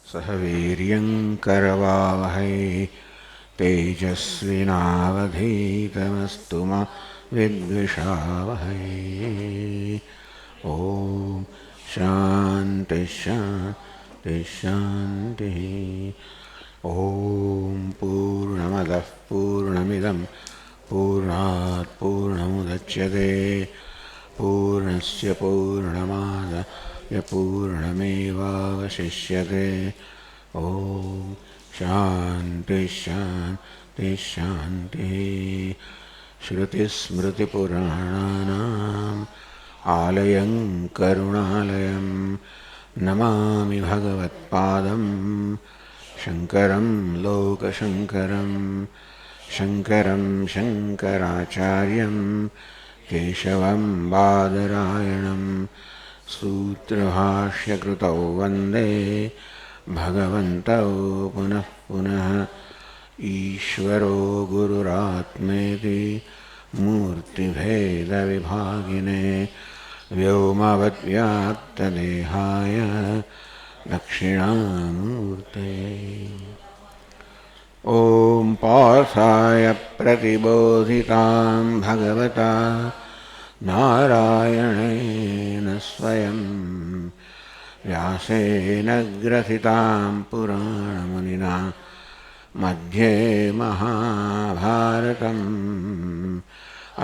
सह वीर्यं करवावहै तेजस्विनावधीतमस्तु मा विद्विषावहै। ॐ शान्ति शान्ति शान्तिः। ॐ पूर्णमदः पूर्णमिदं पूर्णात् पूर्णमुदच्यते पूर्णस्य पूर्णमादाय पूर्णमेवावशिष्यते। ॐ शान्ति शान्ति शान्तिः। श्रुतिस्मृतिपुराणानाम् आलयं करुणालयं नमामि भगवत्पादं शङ्करं लोकशङ्करं। शङ्करं शङ्कराचार्यं केशवं बादरायणं सूत्रभाष्यकृतौ वन्दे भगवन्तौ पुनः पुनः। ईश्वरो गुरुरात्मेति मूर्तिभेदविभागिने व्योमवद्व्याप्तदेहाय दक्षिणामूर्ते। ॐ पार्थाय प्रतिबोधितां भगवता नारायणेन स्वयं व्यासेन ग्रथितां पुराणमुनिना मध्ये महाभारतम्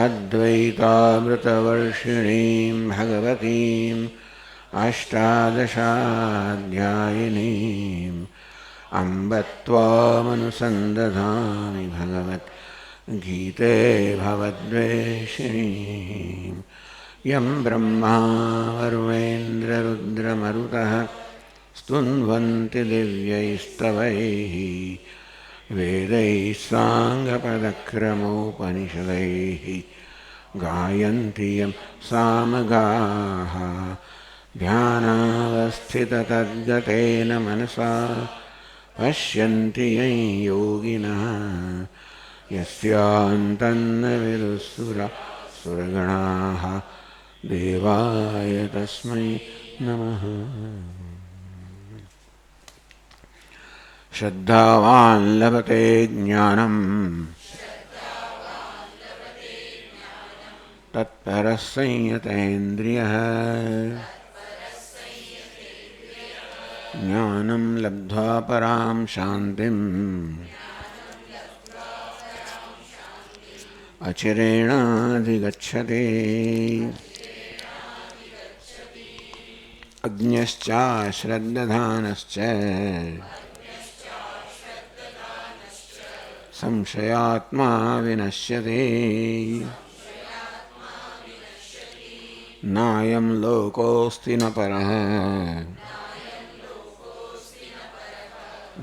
अद्वैतामृतवर्षिणीं भगवतीम् अष्टादशाध्यायिनीम् अम्ब त्वामनुसन्दधामि भगवद्गीते भवद्वेषिणीम्। यं ब्रह्मा वरुणेन्द्ररुद्रमरुतः स्तुन्वन्ति दिव्यैस्तवैः वेदैः साङ्गपदक्रमोपनिषदैः गायन्ति यं सामगाः ध्यानावस्थिततद्गतेन मनसा पश्यन्ति यं योगिनः यस्यान्तन्न विदुःसुरगणाः देवाय तस्मै नमः। श्रद्धावान् लभते ज्ञानं तत्परः संयतेन्द्रियः ज्ञानं लब्ध्वा परां शान्तिम् अचिरेणाधिगच्छति। अज्ञश्चाश्रद्दधानश्च संशयात्मा विनश्यति। नायं लोकोऽस्ति न परः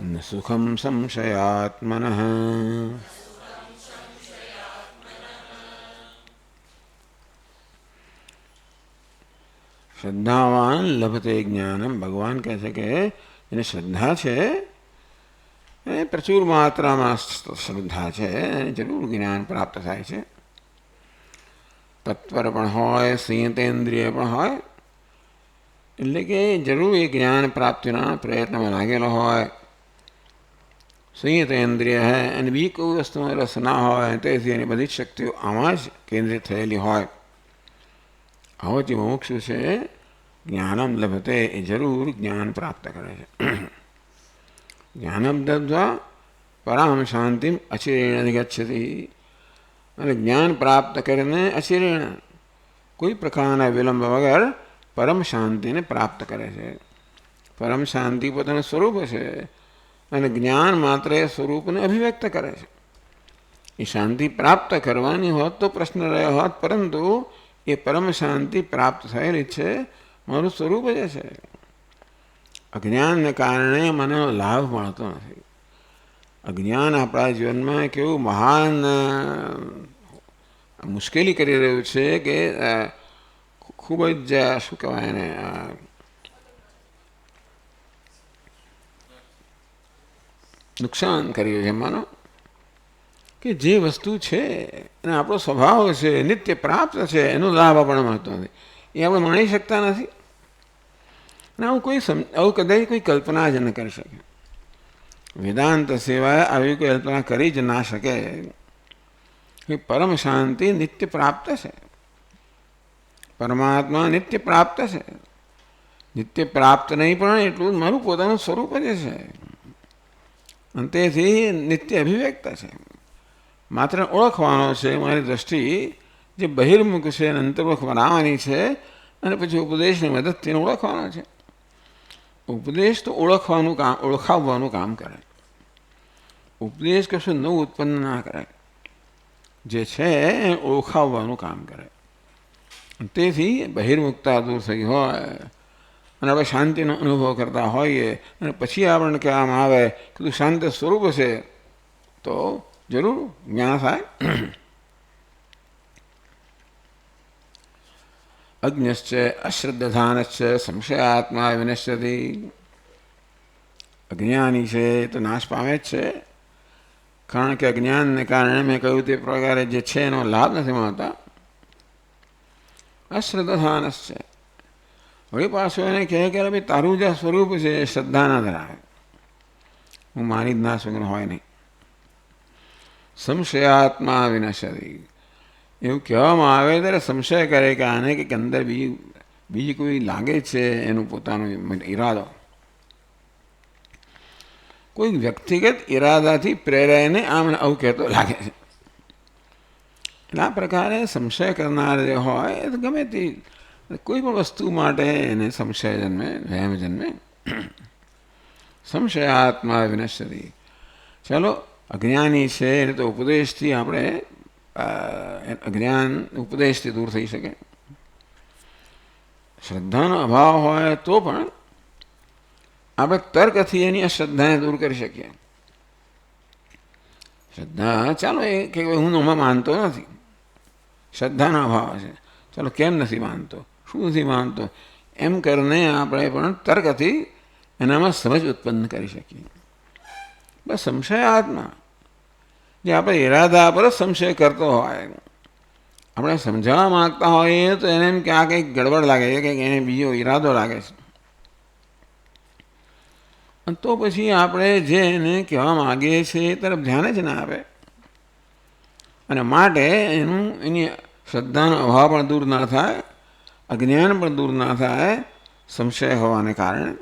न सुखं संशयात्मनः। श्रद्धावान लभते ज्ञानम। भगवान कहે કે એને શ્રદ્ધા છે, પ્રચુર માત્રામાં શ્રદ્ધા છે, જરૂર જ્ઞાન પ્રાપ્ત થાય છે. તત્પર પણ હોય, સંયતેન્દ્રિય પણ હોય, એટલે કે જરૂર એ જ્ઞાન પ્રાપ્તિના પ્રયત્નમાં લાગેલો હોય. સંયતેન્દ્રિય હે અને બી કોઈ વસ્તુમાં રસ ના હોય, તેથી એની બધી જ શક્તિઓ આમાં જ કેન્દ્રિત થયેલી હોય. આવો જે મોક્ષ છે, જ્ઞાનમ લભતે, એ જરૂર જ્ઞાન પ્રાપ્ત કરે છે. જ્ઞાનમ દબ્ધા પરામ શાંતિમ અચિરેણ અધિગચ્છતિ. અને જ્ઞાન પ્રાપ્ત કરીને અચિરેણ, કોઈ પ્રકારના વિલંબ વગર પરમ શાંતિને પ્રાપ્ત કરે છે. પરમ શાંતિ પોતાનું સ્વરૂપ છે અને જ્ઞાન માત્ર એ સ્વરૂપને અભિવ્યક્ત કરે છે. એ શાંતિ પ્રાપ્ત કરવાની હોત તો પ્રશ્ન રહ્યો હોત, પરંતુ એ પરમ શાંતિ પ્રાપ્ત થયેલી છે, મારું સ્વરૂપ જ છે. અજ્ઞાનને કારણે મને લાભ મળતો નથી. અજ્ઞાન આપણા જીવનમાં કેવું મહાન મુશ્કેલી કરી રહ્યું છે કે ખૂબ જ શું કહેવાય એને નુકસાન કર્યું છે. માનો કે જે વસ્તુ છે અને આપણો સ્વભાવ છે, નિત્ય પ્રાપ્ત છે, એનો લાભ આપણને મળતો નથી. એ આપણે માણી શકતા નથી. અને આવું કદાચ કોઈ કલ્પના જ ન કરી શકે. વેદાંત સિવાય આવી કોઈ કલ્પના કરી જ ના શકે કે પરમ શાંતિ નિત્ય પ્રાપ્ત છે, પરમાત્મા નિત્ય પ્રાપ્ત છે. નિત્ય પ્રાપ્ત નહીં પણ એટલું મારું પોતાનું સ્વરૂપ જ છે, અને તેથી નિત્ય અભિવ્યક્ત છે. માત્ર ઓળખવાનો છે. મારી દ્રષ્ટિ જે બહિર્મુખ છે અને અંતર્મુખ બનાવવાની છે, અને પછી ઉપદેશની મદદથી ઓળખવાનો છે. ઉપદેશ તો ઓળખાવવાનું કામ કરે. ઉપદેશ કશું નવું ઉત્પન્ન ના કરે, જે છે એ ઓળખાવવાનું કામ કરે. તેથી બહિર્મુખતા દૂર થઈ હોય અને આપણે શાંતિનો અનુભવ કરતા હોઈએ અને પછી આપણને કહેવામાં આવે કે તું શાંત સ્વરૂપ છે, તો જરૂર જ્ઞાન થાય. અજ્ઞશ્ચ અશ્રદ્ધાનશ્ચ સંશયાત્મા વિનશ્યતિ. અજ્ઞાની છે તો નાશ પામે જ છે, કારણ કે અજ્ઞાનને કારણે મેં કહ્યું તે પ્રકારે જે છે એનો લાભ નથી મળતા. અશ્રદ્ધાનશ્ચ, વળી પાછું એને કહે કે ભાઈ તારું જે સ્વરૂપ છે એ શ્રદ્ધા ના ધરાવે, હું મારી જ ના સ્વગ્ન હોય નહીં. સંશયાત્મા વિનશ્યતિ, એવું કહેવામાં આવે ત્યારે સંશય કરે કે આને કંઈક અંદર બીજી કોઈ લાગે છે એનું પોતાનું ઈરાદો, કોઈ વ્યક્તિગત ઈરાદાથી પ્રેરાઈને આમ આવું કહેતો લાગે છે. એટલે આ પ્રકારે સંશય કરનાર જે હોય એ તો ગમે તે કોઈ પણ વસ્તુ માટે એને સંશય જન્મે, વહેમ જન્મે. સંશયાત્મા વિનશ્યતિ. ચાલો, અજ્ઞાની છે એને તો ઉપદેશથી આપણે અજ્ઞાન ઉપદેશથી દૂર થઈ શકે. શ્રદ્ધાનો અભાવ હોય તો પણ આપણે તર્કથી એની અશ્રદ્ધાને દૂર કરી શકીએ. શ્રદ્ધા, ચાલો એ કે હું એમાં માનતો નથી, શ્રદ્ધાનો અભાવ છે, ચાલો કેમ નથી માનતો, શું નથી માનતો, એમ કરીને આપણે પણ તર્કથી એનામાં સમજ ઉત્પન્ન કરી શકીએ. બસ સંશયાત્મા, જે આપણે ઈરાદા પર જ સંશય કરતો હોય, આપણે સમજાવવા માગતા હોઈએ તો એને એમ કે આ કંઈક ગડબડ લાગે છે, કંઈક એને બીજો ઈરાદો લાગે છે, તો પછી આપણે જે એને કહેવા માગીએ છીએ એ તરફ ધ્યાન જ ના આપે. અને માટે એની શ્રદ્ધાનો અભાવ પણ દૂર ના થાય, અજ્ઞાન પણ દૂર ના થાય સંશય હોવાને કારણે.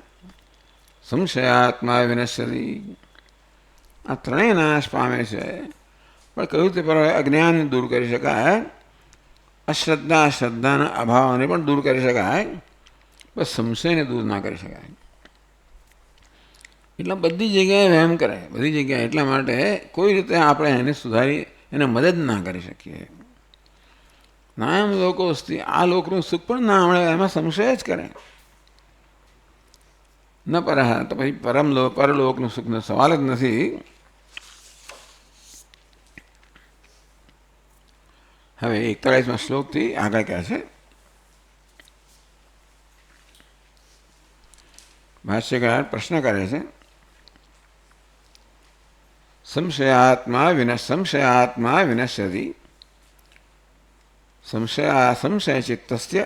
સંશયાત્મા વિનશ્યતિ, આ ત્રણેય નાશ પામે છે. પણ કહ્યું તે પર અજ્ઞાનને દૂર કરી શકાય, અશ્રદ્ધા શ્રદ્ધાના અભાવને પણ દૂર કરી શકાય, બસ સંશયને દૂર ના કરી શકાય. એટલે બધી જગ્યાએ વહેમ કરે, બધી જગ્યાએ. એટલા માટે કોઈ રીતે આપણે એને સુધારી એને મદદ ના કરી શકીએ. ના એમ લોકો આ લોકનું સુખ પણ ના મળે એમાં સંશય જ કરે, ન પર તો પછી પરલોકનું સુખનો સવાલ જ નથી. હવે 41મા શ્લોકથી આગળ કહે છે, ભાષ્યકાર પ્રશ્ન કરે છે, સંશયાત્મા વિનશ્યતિ. સંશય ચિત્તસ્ય,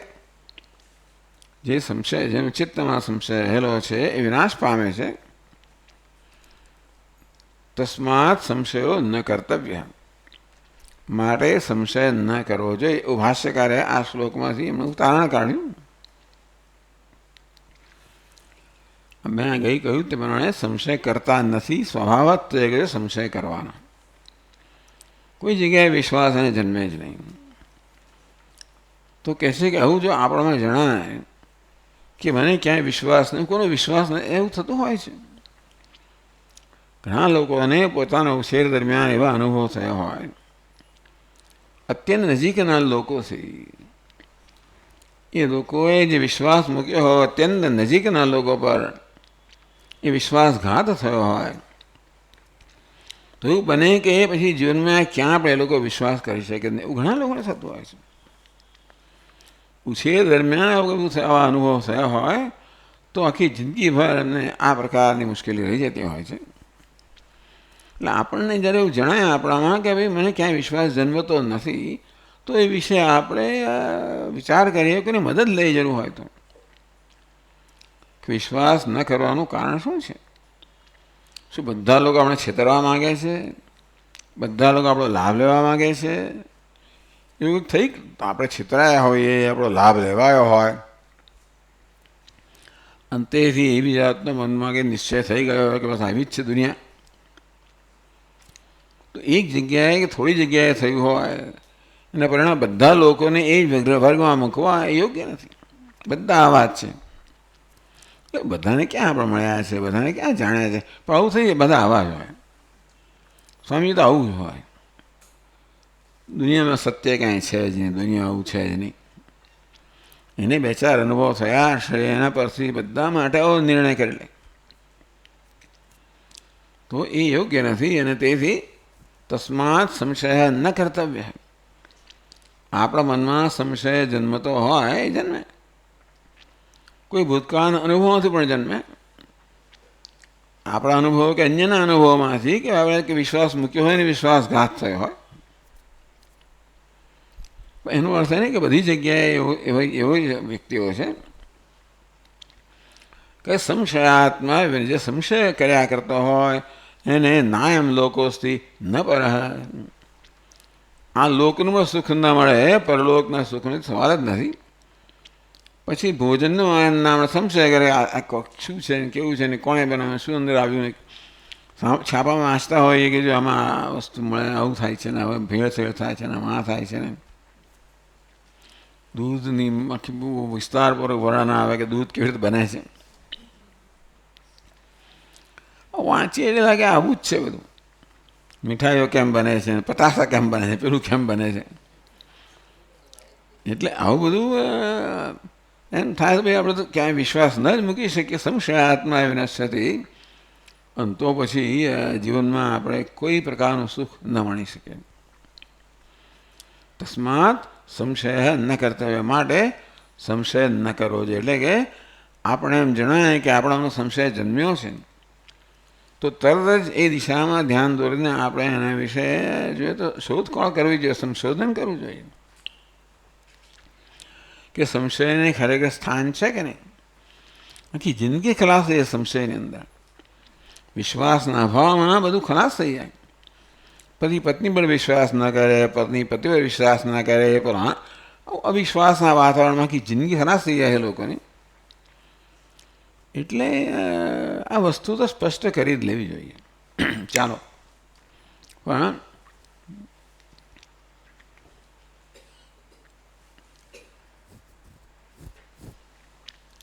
જે સંશય જેમ ચિત્તમાં સંશય રહેલો છે એ વિનાશ પામે છે. તસ્માત સંશયો ન કર્તવ્ય, માટે સંશય ન કરવો જોઈએ. એવું ભાષ્યકારે આ શ્લોકમાંથી એમનું તારણ કાઢ્યું. મેં ગઈ કહ્યું તે પ્રમાણે સંશય કરતા નથી, સ્વભાવ જ તો સંશય કરવાનો. કોઈ જગ્યાએ વિશ્વાસ એને જન્મે જ નહીં. તો કહેશે કે આવું જો આપણને જણાય કે મને ક્યાંય વિશ્વાસ નહીં, કોનો વિશ્વાસ નહીં, એવું થતું હોય છે. ઘણા લોકોને પોતાના ઉછેર દરમિયાન એવા અનુભવ થયા હોય, અત્યંત નજીકના લોકોથી, એ લોકોએ જે વિશ્વાસ મૂક્યો હોય અત્યંત નજીકના લોકો પર એ વિશ્વાસઘાત થયો હોય, તો એવું બને કે એ પછી જીવનમાં ક્યાં આપણે એ લોકો વિશ્વાસ કરી શકે નહીં. એવું ઘણા લોકોને થતું હોય છે. ઉછેર દરમિયાન આવા અનુભવ થયા હોય તો આખી જિંદગીભર એમને આ પ્રકારની મુશ્કેલી રહી જતી હોય છે. એટલે આપણને જ્યારે એવું જણાય આપણામાં કે ભાઈ મને ક્યાંય વિશ્વાસ જન્મતો નથી, તો એ વિશે આપણે વિચાર કરીએ કોઈની મદદ લઈ જરૂર હોય તો. વિશ્વાસ ન કરવાનું કારણ શું છે? શું બધા લોકો આપણે છેતરવા માગે છે? બધા લોકો આપણો લાભ લેવા માગે છે? એવું થઈ આપણે છેતરાયા હોઈએ, આપણો લાભ લેવાયો હોય અને તેથી એવી જાતનો મનમાં કે નિશ્ચય થઈ ગયો હોય કે બસ આવી જ છે દુનિયા. તો એક જગ્યાએ કે થોડી જગ્યાએ થયું હોય અને પરિણામ બધા લોકોને એ જ વર્ગમાં મૂકવા એ યોગ્ય નથી. બધા આવા જ છે. બધાને ક્યાં આપણે મળ્યા છે, બધાને ક્યાં જાણ્યા છે, પણ આવું થઈ જાય બધા આવા જ હોય. સ્વામી તો આવું જ હોય. દુનિયામાં સત્ય કાંઈ છે જ નહીં, દુનિયા આવું છે જ નહીં. એને બે ચાર અનુભવ થયા છે, એના પરથી બધા માટે આવો નિર્ણય કરી લે તો એ યોગ્ય નથી. અને તેથી તસ્માત સંશય ન કર્તવ્ય. આપણા મનમાં સંશય જન્મતો હોય એ જન્મે. કોઈ ભૂતકાળના અનુભવમાંથી પણ જન્મે. આપણા અનુભવો કે અન્યના અનુભવોમાંથી કે આપણે કે વિશ્વાસ મૂક્યો હોય ને વિશ્વાસઘાત થયો હોય. એનો અર્થ નહીં કે બધી જગ્યાએ એવો જ વ્યક્તિઓ છે કે સંશયાત્મા જે સંશય કર્યા કરતો હોય એને નાયમ લોકોસ્થી ન પર. આ લોકનું સુખ ન મળે, પરલોકના સુખનો સવાલ જ નથી. પછી ભોજનનું નામ સંશય કરે આ શું છે ને કેવું છે ને કોણે બનાવે, શું અંદર આવ્યું ને છાપામાં વાંચતા હોઈએ કે જો આમાં આ વસ્તુ મળે, આવું થાય છે ને, હવે ભેળસેળ થાય છે ને, આમાં થાય છે ને. દૂધની આખી બહુ વિસ્તારપૂર્વક વર્ણન આવે કે દૂધ કેવી રીતે બને છે. વાંચીએ એટલે લાગે આવું જ છે બધું. મીઠાઈઓ કેમ બને છે, પતાસા કેમ બને છે, પેલું કેમ બને છે. એટલે આવું બધું એમ થાય તો ભાઈ આપણે તો ક્યાંય વિશ્વાસ ન જ મૂકી શકીએ. સંશયાત્મા વિનશ્યતિ. અને તો પછી જીવનમાં આપણે કોઈ પ્રકારનું સુખ ન મળી શકે. તસ્માત સંશય ન કર્તવ્ય. માટે સંશય ન કરવો જોઈએ. એટલે કે આપણે એમ જણાય કે આપણામાં સંશય જન્મ્યો છે તો તરત જ એ દિશામાં ધ્યાન દોરીને આપણે એના વિશે જોઈએ તો શોધખોળ કરવી જોઈએ, સંશોધન કરવું જોઈએ કે સંશયને ખરેખર સ્થાન છે કે નહીં. આખી જિંદગી ખલાસ થઈ જાય સંશયની અંદર. વિશ્વાસના અભાવમાં બધું ખલાસ થઈ જાય. પતિ પત્ની પર વિશ્વાસ ન કરે, પત્ની પતિ પર વિશ્વાસ ન કરે, પણ અવિશ્વાસના વાતાવરણમાં આખી જિંદગી ખલાસ થઈ જાય છે લોકોની. એટલે આ વસ્તુ તો સ્પષ્ટ કરી જ લેવી જોઈએ. ચાલો, પણ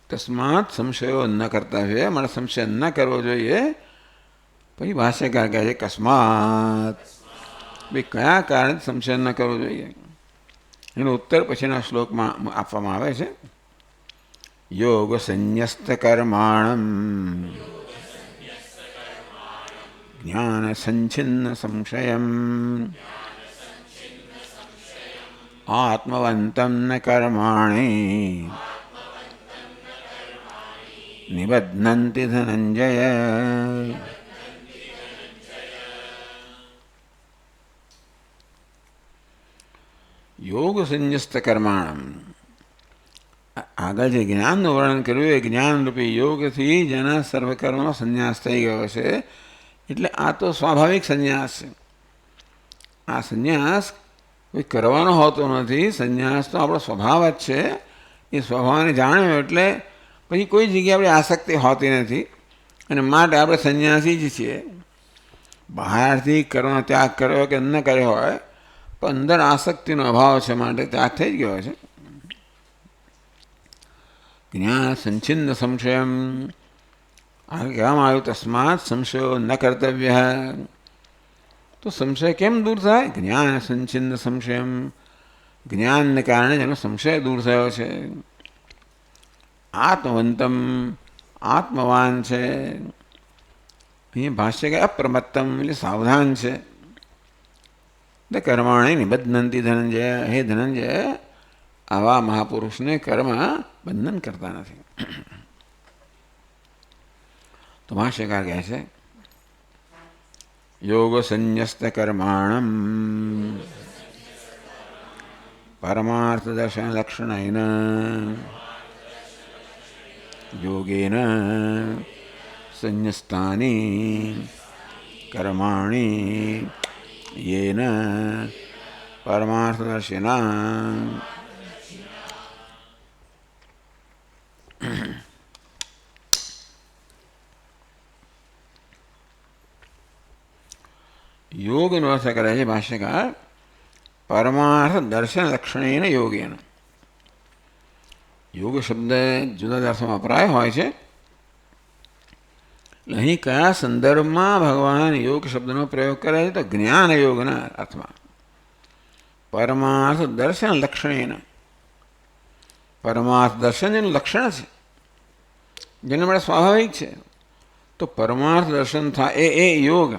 તસ્માત સંશયો ન કર્તવ્ય. મારે સંશય ન કરવો જોઈએ. પછી ભાષ્યકાર કહે છે કસ્માત. ભાઈ કયા કારણે સંશય ન કરવો જોઈએ એનો ઉત્તર પછીના શ્લોકમાં આપવામાં આવે છે. યોગ સંન્યસ્ત કર્માણમ જ્ઞાન સંછિન્ન સંશયમ આત્મવંતમ ન કર્માણિ નિબધ્નન્તિ ધનંજય. યોગ સંન્યસ્ત કર્માણમ. આગળ જે જ્ઞાનનું વર્ણન કર્યું એ જ્ઞાનરૂપી યોગથી જેના સર્વકર્મનો સંન્યાસ થઈ ગયો છે. એટલે આ તો સ્વાભાવિક સંન્યાસ છે. આ સંન્યાસ કોઈ કરવાનો હોતો નથી. સંન્યાસ તો આપણો સ્વભાવ જ છે. એ સ્વભાવને જાણ્યો એટલે પછી કોઈ જગ્યાએ આપણી આસક્તિ હોતી નથી અને માટે આપણે સંન્યાસી જ છીએ. બહારથી કરવાનો ત્યાગ કર્યો કે ન કર્યો હોય પણ અંદર આસક્તિનો અભાવ છે માટે ત્યાગ થઈ જ ગયો છે. જ્ઞાન સંછિન્ન સંશયમ. આ કહેવામાં આવ્યું તસ્માત સંશયો ન કર્તવ્ય. તો સંશય કેમ દૂર થાય? જ્ઞાન સંછિન્ન સંશયમ. જ્ઞાનને કારણે જેનો સંશય દૂર થયો છે. આત્મવંતમ. આત્મવાન છે. અહીં ભાષ્ય કે અપ્રમત્તમ એટલે સાવધાન છે. કર્માણે નિબધ્નંતિ ધનંજય. હે ધનંજય, આવા મહાપુરુષને કર્મ બંધન કરતા નથી. તો ભાષ્યકાર કહે છે યોગ સંન્યસ્ત કર્માણમ પરમાર્થ દર્શન લક્ષણેન योगेन संन्यस्तानि कर्माणि येन परमार्थदर्शिना। योग નો અર્થ કરે છે ભાષ્યકાર પરમાર્થ દર્શન લક્ષણેન યોગેન. યોગ શબ્દ જુદા જુદા અર્થમાં વપરાય હોય છે. અહીં કયા સંદર્ભમાં ભગવાન યોગ શબ્દનો પ્રયોગ કરે છે? તો જ્ઞાન યોગના અર્થમાં. પરમાર્થ દર્શન લક્ષણેન. પરમાર્થ દર્શન જેનું લક્ષણ છે, જેને આપણે સ્વાભાવિક છે. તો પરમાર્થ દર્શન થાય એ યોગ.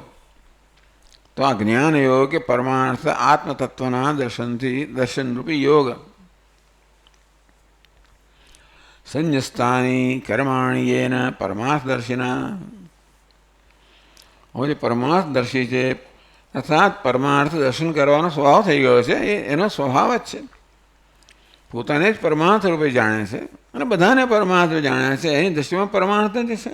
તો આ જ્ઞાન યોગ કે પરમાર્થ આત્મતત્વના દર્શનરૂપી યોગ. સંન્યસ્તાની કર્માણી યેન પરમાર્થદર્શિના. હવે જે પરમાર્થદર્શી છે અર્થાત પરમાર્થ દર્શન કરવાનો સ્વભાવ થઈ ગયો છે, એનો સ્વભાવ જ છે. પોતાને જ પરમાર્થ રૂપે જાણે છે અને બધાને પરમાર્થ જાણે છે. એની દ્રષ્ટિમાં પરમાર્થ જ છે.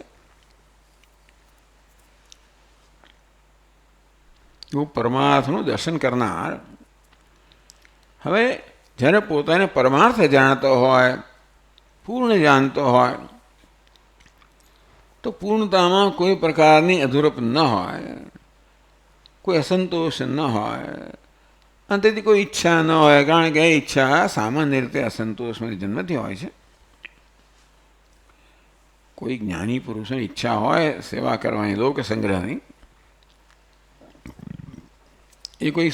એવું પરમાર્થનું દર્શન કરનાર. હવે જ્યારે પોતાને પરમાર્થ જાણતો હોય, પૂર્ણ જાણતો હોય, તો પૂર્ણતામાં કોઈ પ્રકારની અધૂરપ ન હોય, કોઈ અસંતોષ ન હોય, અને તેથી કોઈ ઈચ્છા ન હોય. કારણ કે એ ઈચ્છા સામાન્ય રીતે અસંતોષમાં જન્મથી હોય છે. કોઈ જ્ઞાની પુરુષોની ઈચ્છા હોય સેવા કરવાની, લોક સંગ્રહની, એ કોઈ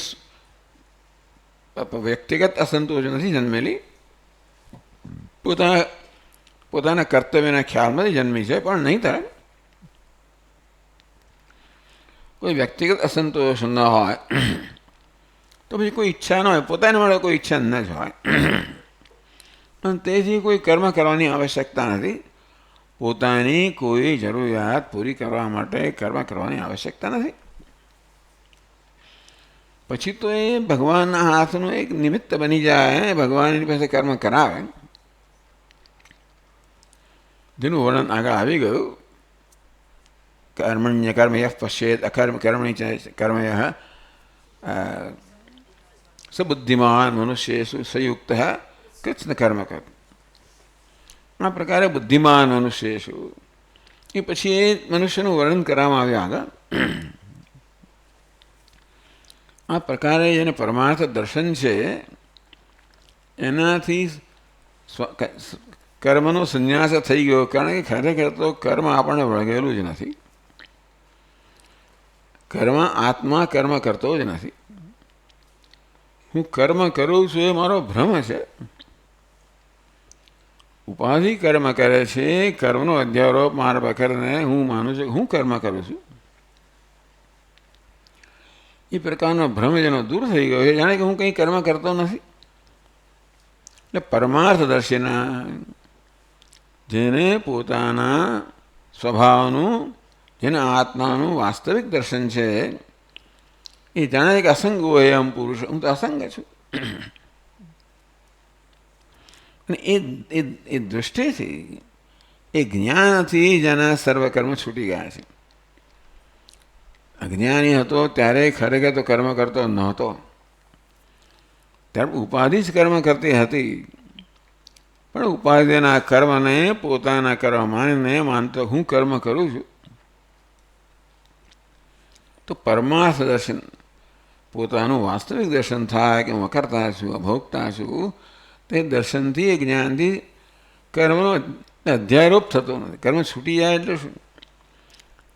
વ્યક્તિગત અસંતોષ નથી જન્મેલી, પોતાના કર્તવ્યના ખ્યાલમાંથી જન્મી છે. પણ નહીં તરે કોઈ વ્યક્તિગત અસંતોષ ન હોય તો પછી કોઈ ઈચ્છા ન હોય, પોતાના માટે કોઈ ઈચ્છા ન જ હોય, અને તેથી કોઈ કર્મ કરવાની આવશ્યકતા નથી. પોતાની કોઈ જરૂરિયાત પૂરી કરવા માટે કર્મ કરવાની આવશ્યકતા નથી. પછી તો એ ભગવાનના હાથનું એક નિમિત્ત બની જાય. ભગવાન એની પાસે કર્મ કરાવે, જેનું વર્ણન આગળ આવી ગયું. કર્મણ્ય કર્મય પશ્ચેત અકર્મ કર્મણી કર્મય સબુદ્ધિમાન મનુષ્યેષુ સંયુક્ત કૃષ્ણ કર્મ કર. આ પ્રકારે બુદ્ધિમાન મનુષ્યેષુ, એ પછી એ મનુષ્યનું વર્ણન કરવામાં આવ્યું આગળ. આ પ્રકારે જેને પરમાર્થ દર્શન છે એનાથી કર્મનો સંન્યાસ થઈ ગયો. કારણ કે ખરેખર તો કર્મ આપણને વળગેલું જ નથી. આત્મા કર્મ કરતો જ નથી. હું કર્મ કરું છું એ મારો ભ્રમ છે. ઉપાધિ કર્મ કરે છે. કર્મનો અધ્યારોપ મારા પ્રકારને હું માનું છું કે હું કર્મ કરું છું. એ પ્રકારનો ભ્રમ જેનો દૂર થઈ ગયો છે, જાણે કે હું કંઈ કર્મ કરતો નથી. એટલે પરમાર્થદર્શીના, જેને પોતાના સ્વભાવનું, જેને આત્માનું વાસ્તવિક દર્શન છે, એ જાણે કે અસંગ હોય એમ પુરુષ, હું તો અસંગ છું. અને એ દૃષ્ટિથી, એ જ્ઞાનથી જેના સર્વકર્મ છૂટી ગયા છે. અજ્ઞાની હતો ત્યારે ખરેખર તો કર્મ કરતો નહોતો. ત્યારે ઉપાધિ જ કર્મ કરતી હતી. પણ ઉપાધિના કર્મને પોતાના કર્મ માનીને માનતો હું કર્મ કરું છું. તો પરમાર્થ દર્શન, પોતાનું વાસ્તવિક દર્શન થાય કે હું અકર્તા છું, અભોગતા છું, તે દર્શનથી, એ જ્ઞાનથી કર્મનો અધ્યારોપ થતો નથી. કર્મ છૂટી જાય એટલે શું?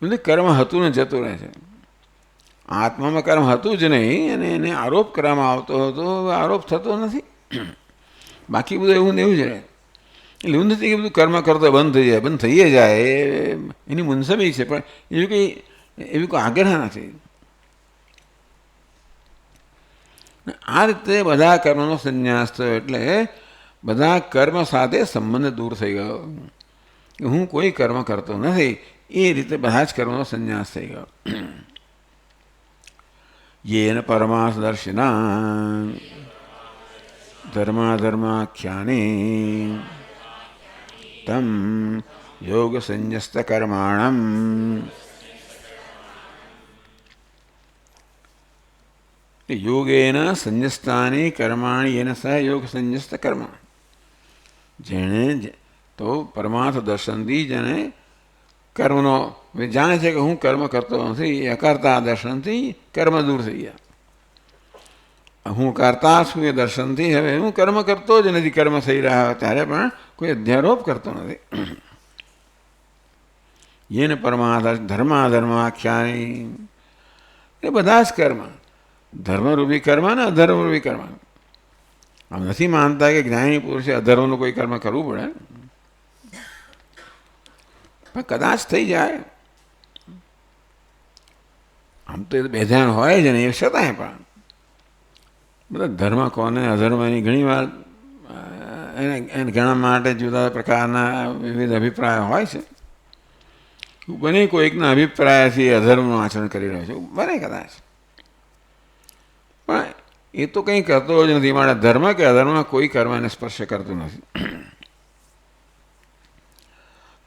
એટલે કર્મ હતું ને જતું રહે છે. આત્મામાં કર્મ હતું જ નહીં અને એને આરોપ કરવામાં આવતો હતો. આરોપ થતો નથી. બાકી બધું એવું ને એવું જ રહે. એટલે એવું નથી કે બધું કર્મ કરતો બંધ થઈ જાય. બંધ થઈ જાય એની મુનસબી છે, પણ એવી કોઈ આગ્રહ નથી. આ રીતે બધા કર્મનો સંન્યાસ થયો. એટલે બધા કર્મ સાથે સંબંધ દૂર થઈ ગયો. હું કોઈ કર્મ કરતો નથી, એ રીતે બધા જ કર્મનો સંન્યાસ થઈ ગયો. યેન પરમાર્થદર્શિના ધર્માધર્માખ્યાને તમ યોગ સંન્યસ્ત કર્માણમ યોગેન સંન્યસ્તાની કર્માણી એન સહ યોગ સંન્યસ્ત કર્મ. જેણે તો પરમાર્થ દર્શનથી જેને કર્મનો જાણે છે કે હું કર્મ કરતો નથી, એ અકર્તા દર્શનથી કર્મ દૂર થઈ ગયા. હું કરતા છું એ દર્શનથી હવે હું કર્મ કરતો જ નથી. કર્મ થઈ રહ્યા ત્યારે પણ કોઈ અધ્યારોપ કરતો નથી. યેન પરમાર્થ ધર્માધર્માખ્યાની, એ બધા જ કર્મ, ધર્મરૂપી કર્મ ને અધર્મરૂપી કર્મ. આમ નથી માનતા કે જ્ઞાની પુરુષે અધર્મનું કોઈ કર્મ કરવું પડે, પણ કદાચ થઈ જાય. આમ તો એ બેધાન હોય જ ને, એ છતાંય પણ બધા ધર્મ કોને અધર્મની ઘણી વાર એને ઘણા માટે જુદા પ્રકારના વિવિધ અભિપ્રાય હોય છે. બને કોઈકના અભિપ્રાયથી અધર્મનું આચરણ કરી રહ્યો છે, બને કદાચ, પણ એ તો કંઈ કરતો જ નથી. માટે ધર્મ કે અધર્મમાં કોઈ કર્મને સ્પર્શ કરતું નથી.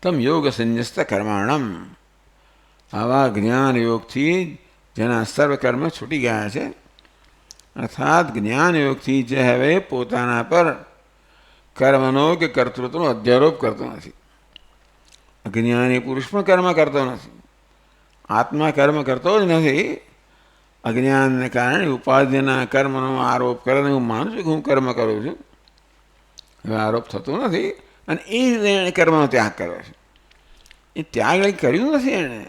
તમ યોગ સંન્યસ્ત કર્માણમ, આવા જ્ઞાન યોગથી જેના સર્વ કર્મ છૂટી ગયા છે, અર્થાત જ્ઞાન યોગથી જે હવે પોતાના પર કર્મનો કે કર્તૃત્વનો અધ્યારોપ કરતો નથી. અજ્ઞાની પુરુષ પણ કર્મ કરતો નથી. આત્મા કર્મ કરતો જ નથી. અજ્ઞાનને કારણે ઉપાધિના કર્મનો આરોપ કરે. હું માનું છું કે હું કર્મ કરું છું, હવે આરોપ થતો નથી, અને એ રીતે એણે કર્મનો ત્યાગ કર્યો છે. એ ત્યાગ એટલે કર્યું નથી એણે.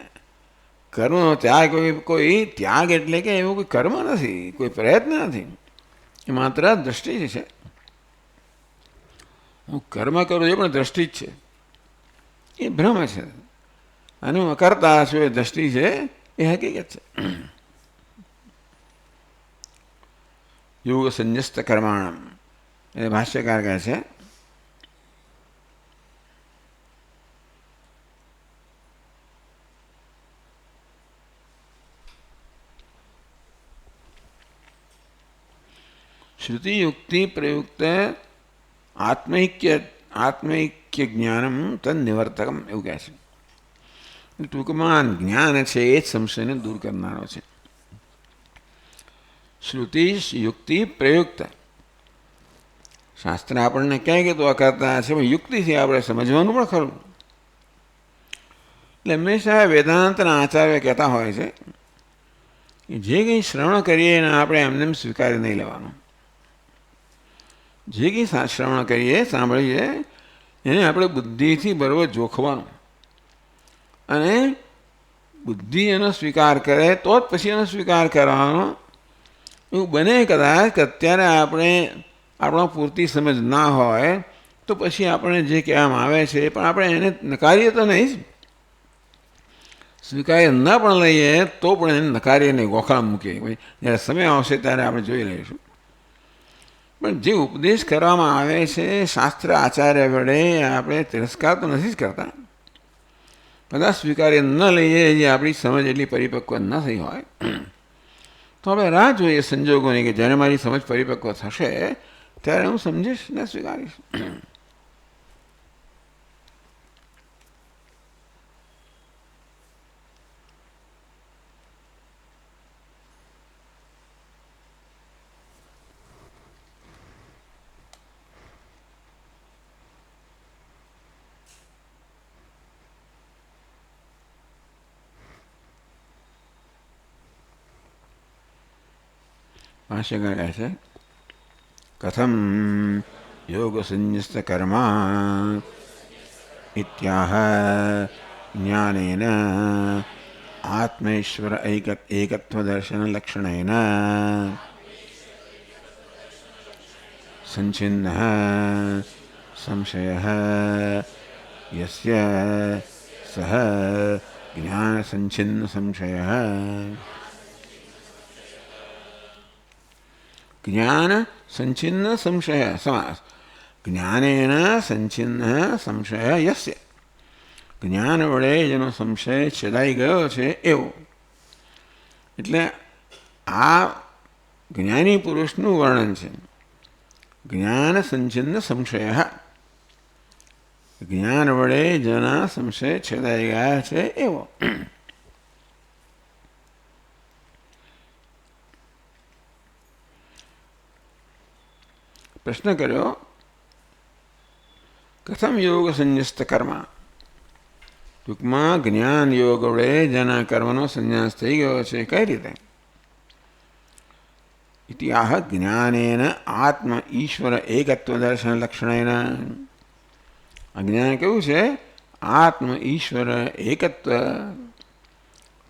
કર્મનો ત્યાગ કોઈ ત્યાગ એટલે કે એવું કોઈ કર્મ નથી, કોઈ પ્રયત્ન નથી, એ માત્ર દ્રષ્ટિ જ છે. હું કર્મ કરું છું પણ દ્રષ્ટિ જ છે, એ ભ્રમ છે. અને હું અકર્તા છું એ દ્રષ્ટિ છે, એ હકીકત છે. યોગ સંન્યસ્ત કર્માણમ, એ ભાષ્યકાર કહે છે શ્રુતિ યુક્તિ પ્રયુક્ત આત્મૈક્ય જ્ઞાનમ તદ નિવર્તકમ, એવું કહે છે. ટૂંકમાં જ્ઞાન છે એ જ સંશયને દૂર કરનારો છે. શ્રુતિ યુક્તિ પ્રયુક્ત, શાસ્ત્ર આપણને કહે કે તો અકર્તા છે, યુક્તિથી આપણે સમજવાનું પણ ખરું. એટલે હંમેશા વેદાંતના આચાર્ય કહેતા હોય છે કે જે કંઈ શ્રવણ કરીએ એને આપણે એમને સ્વીકારી નહીં લેવાનું. જે કંઈ શ્રવણ કરીએ, સાંભળીએ, એને આપણે બુદ્ધિથી બરોબર જોખવાનું, અને બુદ્ધિ એનો સ્વીકાર કરે તો જ પછી એનો સ્વીકાર કરવાનો. એવું બને કદાચ કે અત્યારે આપણો પૂરતી સમજ ના હોય તો પછી આપણે જે કહેવામાં આવે છે પણ આપણે એને નકારીએ તો નહીં જ. સ્વીકારીએ ન પણ લઈએ તો પણ એને નકારીએ નહીં, ગોખલા મૂકીએ. જ્યારે સમય આવશે ત્યારે આપણે જોઈ લઈશું. પણ જે ઉપદેશ કરવામાં આવે છે શાસ્ત્ર આચાર્ય વડે, આપણે તિરસ્કાર તો નથી જ કરતા. બધા સ્વીકારીએ ન લઈએ, જે આપણી સમજ એટલી પરિપક્વ ન થઈ હોય તો હવે રાહ જોઈએ સંજોગોની કે જ્યારે મારી સમજ પરિપક્વ થશે ત્યારે હું સમજીશ ને સ્વીકારીશ. ભાષ્યકાર કહે છે કથમ યોગ સંન્યસ્ત કર્મા ઇત્યાહ જ્ઞાનેન આત્મૈશ્વર એકત્વ દર્શન લક્ષણેન સંચિન્ન સંશય યસ્ય સહ જ્ઞાન સંચિન્ન સંશય. જ્ઞાન સંચિન્ન સંશય સમાસ. જ્ઞાનેન સંચિન્ન સંશય યસ્ય, જ્ઞાન વડે જેનો સંશય છેદાઈ ગયો છે એવો. એટલે આ જ્ઞાની પુરુષનું વર્ણન છે. જ્ઞાન સંચિન્ન સંશય, જ્ઞાન વડે જેના સંશય છેદાઈ ગયા છે એવો. પ્રશ્ન કર્યો, કથમ યોગ સંન્યસ્ત કર્મ. ટૂંકમાં જ્ઞાન યોગ વડે જેના કર્મનો સંન્યાસ થઈ ગયો છે કઈ રીતે? ઇતિહાસ જ્ઞાનેન આત્મ ઈશ્વર એકત્વ દર્શન લક્ષણેન. અજ્ઞાન કેવું છે? આત્મ ઈશ્વર એકત્વ,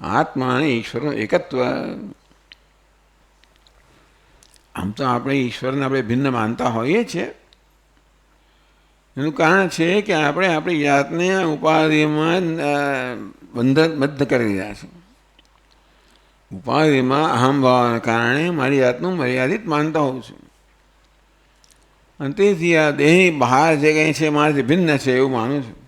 આત્મા અને ઈશ્વરનું એકત્વ. આમ તો આપણે ઈશ્વરને આપણે ભિન્ન માનતા હોઈએ છીએ. એનું કારણ છે કે આપણે આપણી જાતને ઉપાધિમાં બંધ કરી દીધા છે. ઉપાધિમાં અહમભાવના કારણે મારી જાતનું મર્યાદિત માનતા હોઉં છું. અને તેથી આ દેહની બહાર જે કંઈ છે મારાથી ભિન્ન છે એવું માનું છું.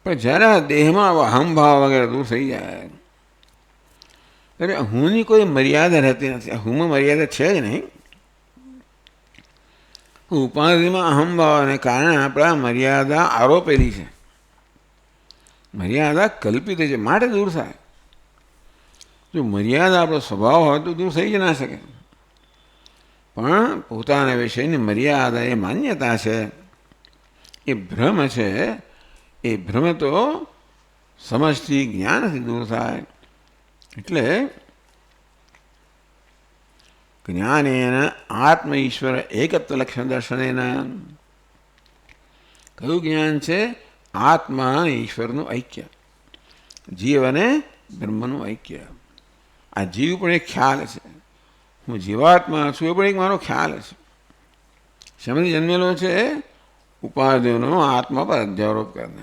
પણ જ્યારે આ દેહમાં અહમભાવ વગેરે દૂર થઈ જાય ત્યારે હુંની કોઈ મર્યાદા રહેતી નથી. હુંમાં મર્યાદા છે જ નહીં. ઉપાધિમાં અહમભાવને કારણે આપણા મર્યાદા આરોપેલી છે, મર્યાદા કલ્પિત છે, માટે દૂર થાય. જો મર્યાદા આપણો સ્વભાવ હોય તો દૂર થઈ જ ના શકે. પણ પોતાના વિષયની મર્યાદા એ માન્યતા છે, એ ભ્રમ છે. એ ભ્રમ તો સમજથી જ્ઞાનથી દૂર થાય. એટલે જ્ઞાનેન આત્મ ઈશ્વર એકત્વ લક્ષણ દર્શનેન. કયું જ્ઞાન છે? આત્મા અને ઈશ્વરનું ઐક્ય, જીવ અને બ્રહ્મનું ઐક્ય. આ જીવ પણ એક ખ્યાલ છે. હું જીવાત્મા છું એ પણ એક મારો ખ્યાલ છે. શેમાંથી જન્મેલો છે? ઉપાધિનો આત્મા પર અધ્યારોપ કરને.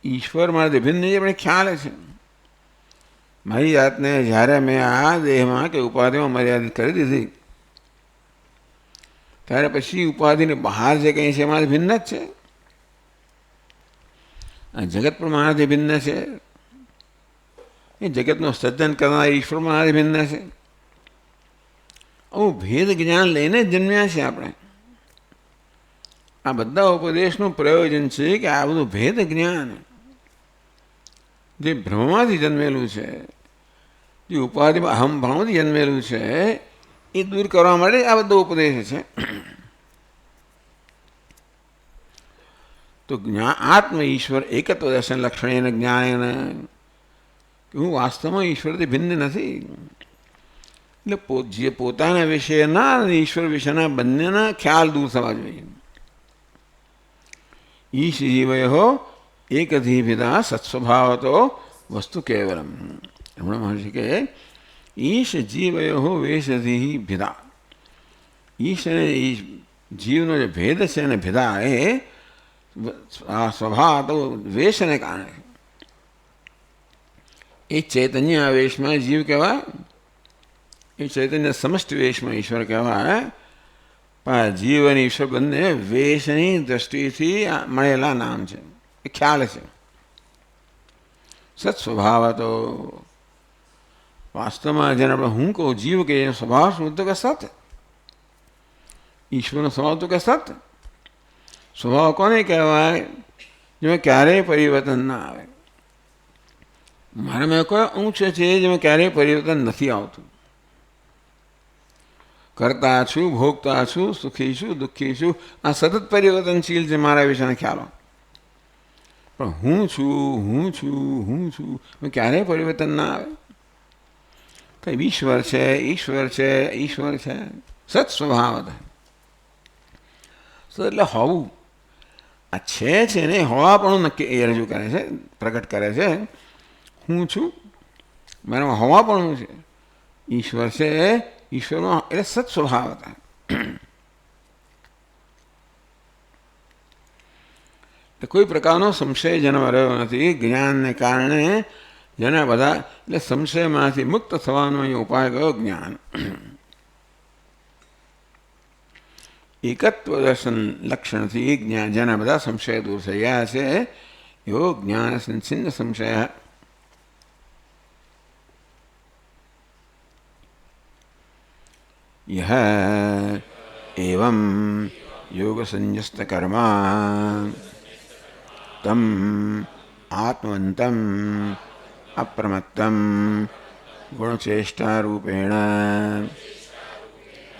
ઈશ્વર મારાથી ભિન્ન એ પણ એક ખ્યાલ છે. મારી જાતને જ્યારે મેં આ દેહમાં કે ઉપાધિમાં મર્યાદિત કરી દીધી ત્યારે પછી ઉપાધિની બહાર જે કંઈ છે મારાથી ભિન્ન જ છે. આ જગત પણ મારાથી ભિન્ન છે. એ જગતનું સર્જન કરનાર ઈશ્વર મારાથી ભિન્ન છે. આવું ભેદ જ્ઞાન લઈને જ જન્મ્યા છે આપણે. આ બધા ઉપદેશનું પ્રયોજન છે કે આ બધું ભેદ જ્ઞાન જે ભ્રમમાંથી જન્મેલું છે, જે ઉપાધિમાં અહમભાવથી જન્મેલું છે, એ દૂર કરવા માટે આ બધો ઉપદેશ છે. તો આત્મ ઈશ્વર એકત્વ દર્શન લક્ષણેન જ્ઞાનેન. હું વાસ્તવમાં ઈશ્વરથી ભિન્ન નથી. એટલે જે પોતાના વિષયના અને ઈશ્વર વિષયના બંનેના ખ્યાલ દૂર થવા જોઈએ. ઈશ જીવયો એકધીભિદા સત્સ્વભાવતો વસ્તુ કેવલમ. હમણાં મહર્ષિ કે ઈશ જીવયો વેશધી ભિદા. ઈશ અને જીવનો જે ભેદ છે અને ભેદા એ આ સ્વભાવ તો વેશને કારણે. એ ચૈતન્ય વેશમાં જીવ કહેવાય, એ ચૈતન્ય સમષ્ટિ વેશમાં ઈશ્વર કહેવાય. પણ જીવ અને ઈશ્વર બંને વેશની દ્રષ્ટિથી મળેલા નામ છે, એ ખ્યાલ છે. સત સ્વભાવ તો વાસ્તવમાં જેને આપણે હું કહું જીવ કે એનો સ્વભાવ શું? તો કે સત. ઈશ્વરનો સ્વભાવ તો કે સત. સ્વભાવ કોને કહેવાય? જેમાં ક્યારેય પરિવર્તન ના આવે. મારામાં કોઈ અંશ છે જેમાં ક્યારેય પરિવર્તન નથી આવતું. કરતા છું, ભોગતા છું, સુખી છું, દુઃખી છું, આ સતત પરિવર્તનશીલ છે મારા વિશેના ખ્યાલો. પણ હું છું, હું છું, હું છું, ક્યારેય પરિવર્તન ના આવે. કઈ ઈશ્વર છે, ઈશ્વર છે, ઈશ્વર છે. સત સ્વભાવ એટલે હોવું. આ છે ને હોવા પણ નક્કી એ રજૂ કરે છે, પ્રગટ કરે છે. હું છું, મારામાં હોવા પણ છે. ઈશ્વર છે, ઈશ્વરમાં એટલે સત સ્વભાવ હતા. કોઈ પ્રકારનો સંશય જેનામાં રહ્યો નથી. જ્ઞાનને કારણે જેના બધા એટલે સંશયમાંથી મુક્ત થવાનો અહીં ઉપાય કયો? જ્ઞાન. એકત્વ દર્શન લક્ષણથી જ્ઞાન જેના બધા સંશય દૂર થઈ ગયા છે એવો જ્ઞાન સંચિન્ન સંશય. યહ એવં યોગ સંન્યસ્ત કર્મા તમ આત્મવંતમ અપ્રમત્તમ ગુણચેષ્ટારૂપેણ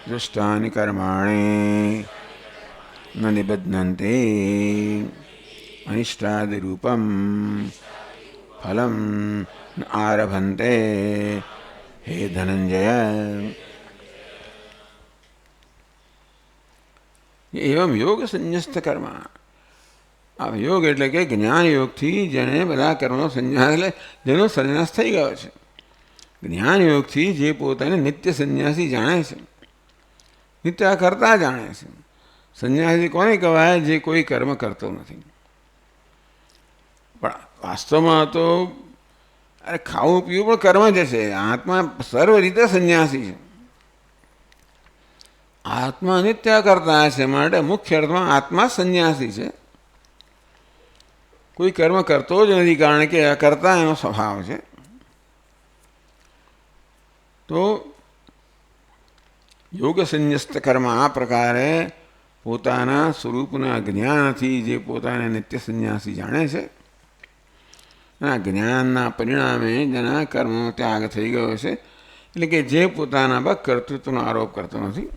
દૃષ્ટાનિ કર્માણિ ન નિબધ્નન્તિ અનિષ્ટાદિરૂપમ ફલમ ન આરભન્તે હે ધનંજય. એવમ યોગ સંન્યસ્ત કર્મ. આ યોગ એટલે કે જ્ઞાન યોગથી જેને બધા કર્મનો સંન્યાસ એટલે જેનો સંન્યાસ થઈ ગયો છે. જ્ઞાન યોગથી જે પોતાને નિત્ય સંન્યાસી જાણે છે, નિત્ય કરતા જાણે છે. સંન્યાસી કોને કહેવાય? જે કોઈ કર્મ કરતો નથી. પણ વાસ્તવમાં તો અરે ખાવું પીવું પણ કર્મ જ છે. આત્મા સર્વ રીતે સંન્યાસી છે. આત્મા નિત્ય કરતા છે, માટે મુખ્ય અર્થમાં આત્મા સંન્યાસી છે. કોઈ કર્મ કરતો જ નથી, કારણ કે અકર્તા એનો સ્વભાવ છે. તો યોગ સંન્યસ્ત કર્મ આ પ્રકારે પોતાના સ્વરૂપના જ્ઞાનથી જે પોતાને નિત્ય સંન્યાસી જાણે છે, આ જ્ઞાનના પરિણામે જેના કર્મનો ત્યાગ થઈ ગયો છે, એટલે કે જે પોતાના પર કર્તૃત્વનો આરોપ કરતો નથી.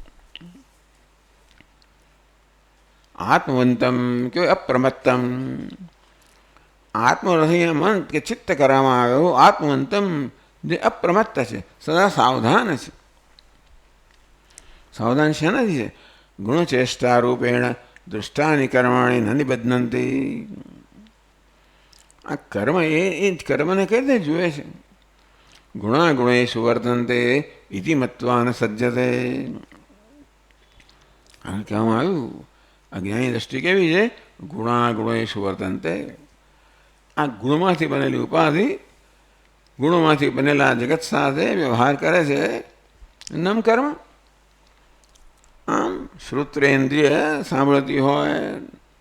આત્મવંતમ કે અપ્રમત્તમ, આત્મરથી મન કે ચિત્ત કરવામાં આવ્યો. આત્મવંતમ જે અપ્રમત્ત છે, સદા સાવધાન છે. સાવધાન શેનાથી છે? ગુણચેષ્ટા રૂપેણ દુષ્ટાની કર્માણી ન નિબધ્નન્તિ. આ કર્મ એ કર્મને કઈ રીતે જુએ છે? ગુણા ગુણેષુ વર્તન્તે ઇતિ મત્વા ન સજ્જતે. આ કહેવામાં આવ્યું અજ્ઞાની દ્રષ્ટિ કેવી છે? ગુણા ગુણેષુ વર્તન્તે. આ ગુણમાંથી બનેલી ઉપાધિ, ગુણોમાંથી બનેલા જગત સાથે વ્યવહાર કરે છે, નમ કર્મ. આમ શ્રોત્રેન્દ્રિય સાંભળતી હોય,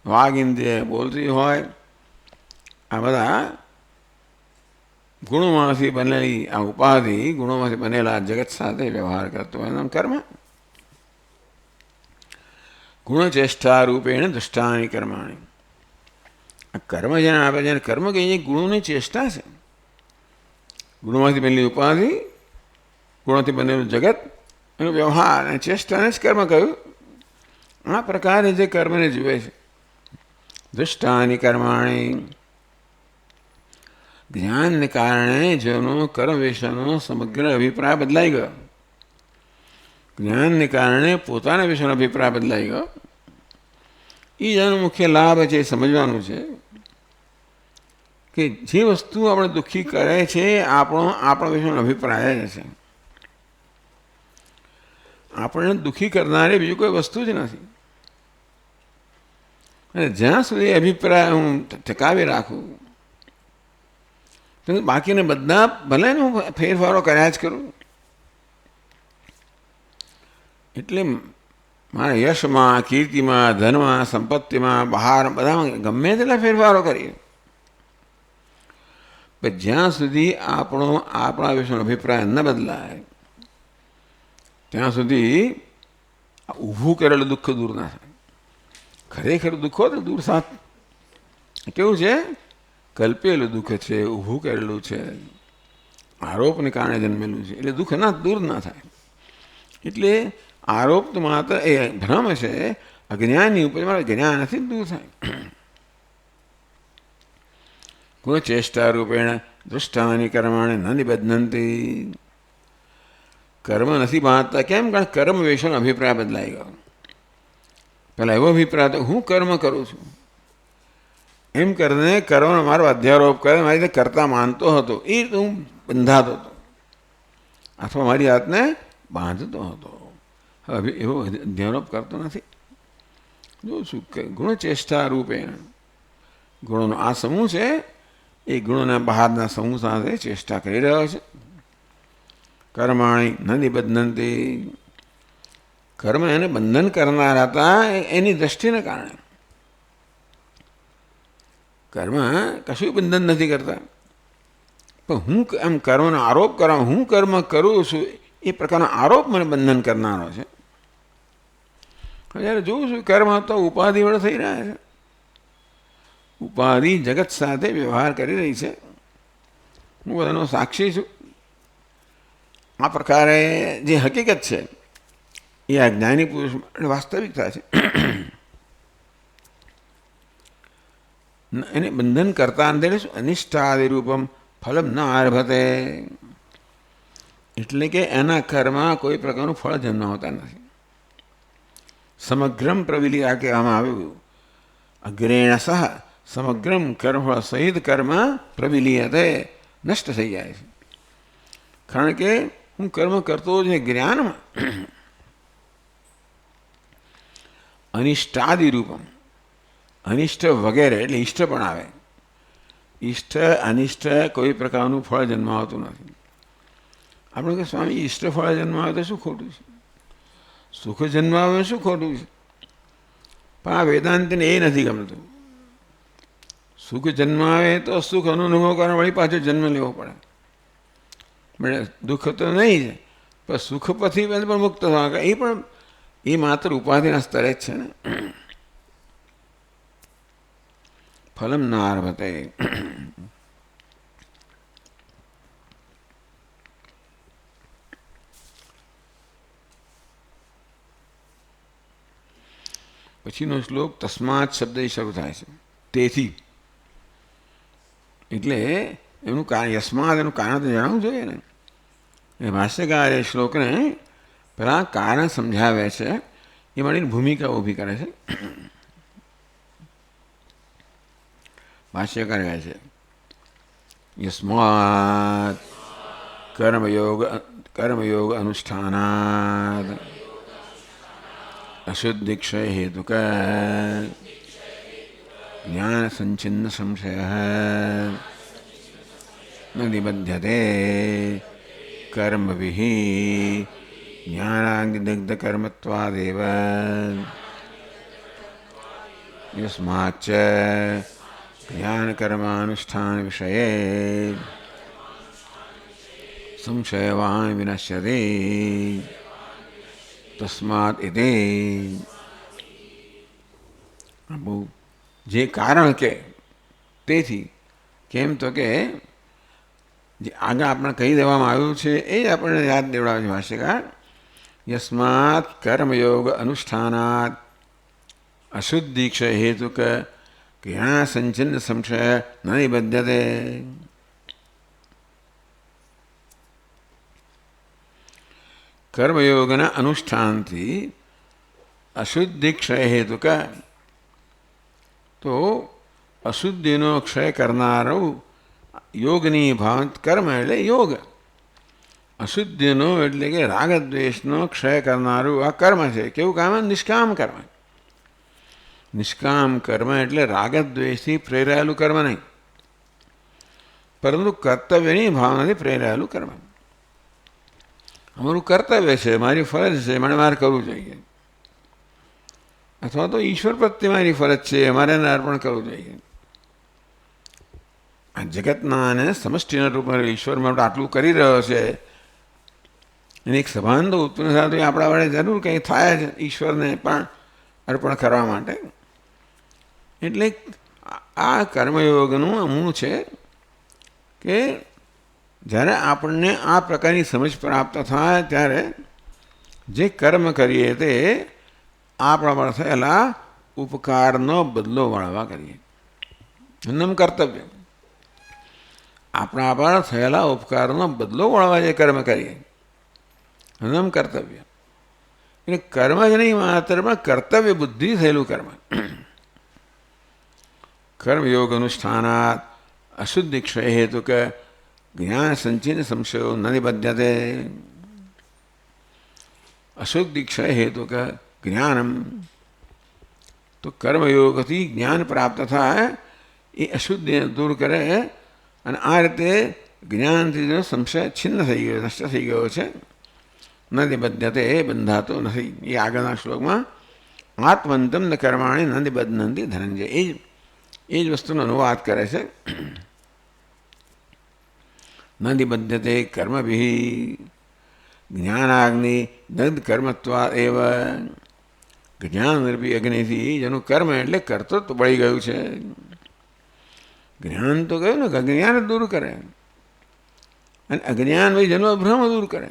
વાઘ ઇન્દ્રિય બોલતી હોય, આ બધા ગુણોમાંથી બનેલી આ ઉપાધિ, ગુણોમાંથી બનેલા જગત સાથે વ્યવહાર કરતો હોય, એનું કર્મ. ગુણચેષ્ટા રૂપેણ દુષ્ટાની કર્માણી. આ કર્મ જેને આપે છે, કર્મ કહીએ ગુણોની ચેષ્ટા છે. ગુણોમાંથી બનેલી ઉપાધિ, ગુણોથી બનેલું જગત, એનો વ્યવહાર અને ચેષ્ટાને જ કર્મ કહ્યું. આ પ્રકારે જે કર્મને જુએ છે. દુષ્ટાની કર્માણી, જ્ઞાનને કારણે જેનો કર્મ વિશેનો સમગ્ર અભિપ્રાય બદલાઈ ગયો. જ્ઞાનને કારણે પોતાના વિશેનો અભિપ્રાય બદલાઈ ગયો. એ જેનો મુખ્ય લાભ છે એ સમજવાનું છે કે જે વસ્તુ આપણે દુઃખી કરે છે આપણા વિશેનો અભિપ્રાય જ છે. આપણને દુઃખી કરનારી બીજું કોઈ વસ્તુ જ નથી. અને જ્યાં સુધી અભિપ્રાય હું ટકાવી રાખું, તો બાકીને બધા ભલે હું ફેરફારો કર્યા જ કરું. એટલે મારા યશમાં, કીર્તિમાં, ધનમાં, સંપત્તિમાં, બહાર બધામાં ગમે તેટલા ફેરફારો કરીએ, પણ જ્યાં સુધી આપણા વિશેનો અભિપ્રાય ન બદલાય ત્યાં સુધી ઊભું કરેલું દુઃખ દૂર ના થાય. ખરેખર દુઃખો તો દૂર સાથ કેવું છે? કલ્પેલું દુઃખ છે, ઊભું કરેલું છે, આરોપને કારણે જન્મેલું છે, એટલે દુઃખ દૂર ના થાય. એટલે આરોપ તો માત્ર એ ભ્રમ છે, અજ્ઞાનની ઉપર જ્ઞાનથી દૂર થાય. ગુણચેષ્ટા રૂપેણ દુષ્ટાની કર્માણી ન નિબધ્નન્તિ. કર્મ નથી બાંધતા. કેમ? કારણ કર્મ વિશેનો અભિપ્રાય બદલાઈ ગયો. પહેલાં એવો અભિપ્રાય હતો હું કર્મ કરું છું એમ કરીને કર્મનો મારો અધ્યારોપ કરે, મારી રીતે કરતા માનતો હતો. એ હું બંધાતો હતો અથવા મારી હાથને બાંધતો હતો. હવે એવો અધ્યારોપ કરતો નથી. જોઉં છું કે ગુણચેષ્ટા રૂપેણ, ગુણોનો આ સમૂહ છે, એ ગુણોના બહારના સમૂહ સાથે ચેષ્ટા કરી રહ્યો છે. કર્માણી ન નિબધ્નન્તિ. કર્મ એને બંધન કરનાર હતા એની દ્રષ્ટિને કારણે. કર્મ કશું બંધન નથી કરતા, પણ હું એમ કર્મનો આરોપ કરવા, હું કર્મ કરું છું એ પ્રકારનો આરોપ મને બંધન કરનારો છે. જ્યારે જોઉં છું કર્મ તો ઉપાધિ વડે થઈ રહ્યા છે. ઉપાધિ જગત સાથે વ્યવહાર કરી રહી છે. હું બધાનો સાક્ષી છું. આ પ્રકારે જે હકીકત છે એ આ જ્ઞાની પુરુષ માટે વાસ્તવિકતા છે. એને બંધન કરતા અંદર શું અનિષ્ટાદિ રૂપમ ફલમ ન આરભતે, એટલે કે એના કર્મમાં કોઈ પ્રકારનું ફળ જન્માવતા નથી. સમગ્રમ પ્રવિલિયા કહેવામાં આવ્યું. અગ્રેણ સહ સમગ્રમ કર્મફળ સહિત કર્મ પ્રવિલિયતે નષ્ટ થઈ જાય છે. કારણ કે હું કર્મ કરતો છે જ્ઞાનમાં અનિષ્ટાદિ રૂપમ, અનિષ્ટ વગેરે એટલે ઈષ્ટ પણ આવે. ઈષ્ટ અનિષ્ટ કોઈ પ્રકારનું ફળ જન્માવતું નથી. આપણે કે સ્વામી ઈષ્ટ ફળ જન્માવે તો શું ખોટું છે? સુખ જન્માવે શું ખોટું છે? પણ આ વેદાંતને એ નથી ગમતું. સુખ જન્માવે તો સુખ અનુભવ કરવા વળી પાછો જન્મ લેવો પડે. એટલે દુઃખ તો નહીં છે, પણ સુખ પછી પણ મુક્ત થવા એ પણ એ માત્ર ઉપાધિના સ્તરે જ છે ને. ફલમ ન આરભતે. પછીનો શ્લોક તસ્માત શબ્દ શરૂ થાય છે, તેથી. એટલે એનું કારણ યસ્માત એનું કારણ તો જણાવવું જોઈએ ને. એ ભાષ્યકાર એ શ્લોકને પેલા કારણ સમજાવે છે, એ માટેની ભૂમિકા ઊભી કરે છે. ભાષ્યકાર કહે છે યસ્માત કર્મયોગ અનુષ્ઠાનાદ અશુદ્ધિક્ષય હેતુક જ્ઞાન સંચિન્ન સંશય ન નિબધ્યતે કર્મભિઃ જ્ઞાનાગ્નિદગ્ધ કર્મત્વાદેવ યસ્માચ્ચ જ્ઞાન કર્માનુષ્ઠાન વિષયે સંશયવાન વિનશ્યતે તસ્માત ઇતિ. બહુ જે કારણ કે તેથી, કેમ તો કે જે આગળ આપણે કહી દેવામાં આવ્યું છે એ જ આપણને યાદ દેવડાવે છે ભાષ્યકાર. યસ્માત કર્મયોગ અનુષ્ઠાનાત અશુદ્ધિક્ષય હેતુક જ્ઞાન સંચિન્ન સંશય ન નિબધ્યતે. કર્મયોગના અનુષ્ઠાનથી અશુદ્ધિ ક્ષય હેતુક, તો અશુદ્ધિનો ક્ષય કરનારો યોગની ભાવ કર્મ એટલે યોગ. અશુદ્ધિનો એટલે કે રાગદ્વેષનો ક્ષય કરનારું આ કર્મ છે. કેવું કામ? નિષ્કામ કર્મ. નિષ્કામ કર્મ એટલે રાગદ્વેષથી પ્રેરાયેલું કર્મ નહીં, પરંતુ કર્તવ્યની ભાવનાથી પ્રેરાયેલું કર્મ. અમારું કર્તવ્ય છે, મારી ફરજ છે, મને મારે કરવું જોઈએ. અથવા તો ઈશ્વર પ્રત્યે મારી ફરજ છે, મારે એને અર્પણ કરવું જોઈએ. આ જગતના અને સમષ્ટિના રૂપમાં ઈશ્વર માટે આટલું કરી રહ્યો છે, એની એક સભાન તો ઉત્પન્ન થાય તો આપણા વડે જરૂર કંઈ થાય જ ઈશ્વરને પણ અર્પણ કરવા માટે. એટલે આ કર્મયોગનું મૂળ છે કે જ્યારે આપણને આ પ્રકારની સમજ પ્રાપ્ત થાય ત્યારે જે કર્મ કરીએ તે આપણા પર થયેલા ઉપકારનો બદલો વાળવા કરીએ. એનું કર્તવ્ય. આપણા પર થયેલા ઉપકારનો બદલો વાળવા જે કર્મ કરીએ એનું કર્તવ્ય. એટલે કર્મ જ નહીં, માત્ર પણ કર્તવ્ય બુદ્ધિ થયેલું કર્મ. કર્મયોગ અનુષ્ઠાનાત અશુદ્ધિ ક્ષય હેતુક જ્ઞાન સંચિન્ન સંશયો ન નિબધ્યતે. અશુદ્ધિ ક્ષય હેતુક જ્ઞાનમ, તો કર્મયોગથી જ્ઞાન પ્રાપ્ત થાય એ અશુદ્ધિને દૂર કરે, અને આ રીતે જ્ઞાનથી સંશય છિન્ન થઈ ગયો, નષ્ટ થઈ ગયો છે. ન નિબધ્યતે, એ બંધાતો નથી. એ આગળના શ્લોકમાં આત્મંતમ ન કર્માણી ન નિબધ્નંતિ ધનંજય, એ જ વસ્તુનો અનુવાદ કરે છે. ન નિબધ્યતે કર્મભિઃ જ્ઞાનાગ્નિ દગ્ધ કર્મત્વા એવ. જ્ઞાનરૂપી અગ્નિથી જેનું કર્મ એટલે કર્તૃત્વ બળી ગયું છે. જ્ઞાન તો કહ્યું ને કે અજ્ઞાન જ દૂર કરે, અને અજ્ઞાન ભાઈ જેનો ભ્રમ દૂર કરે.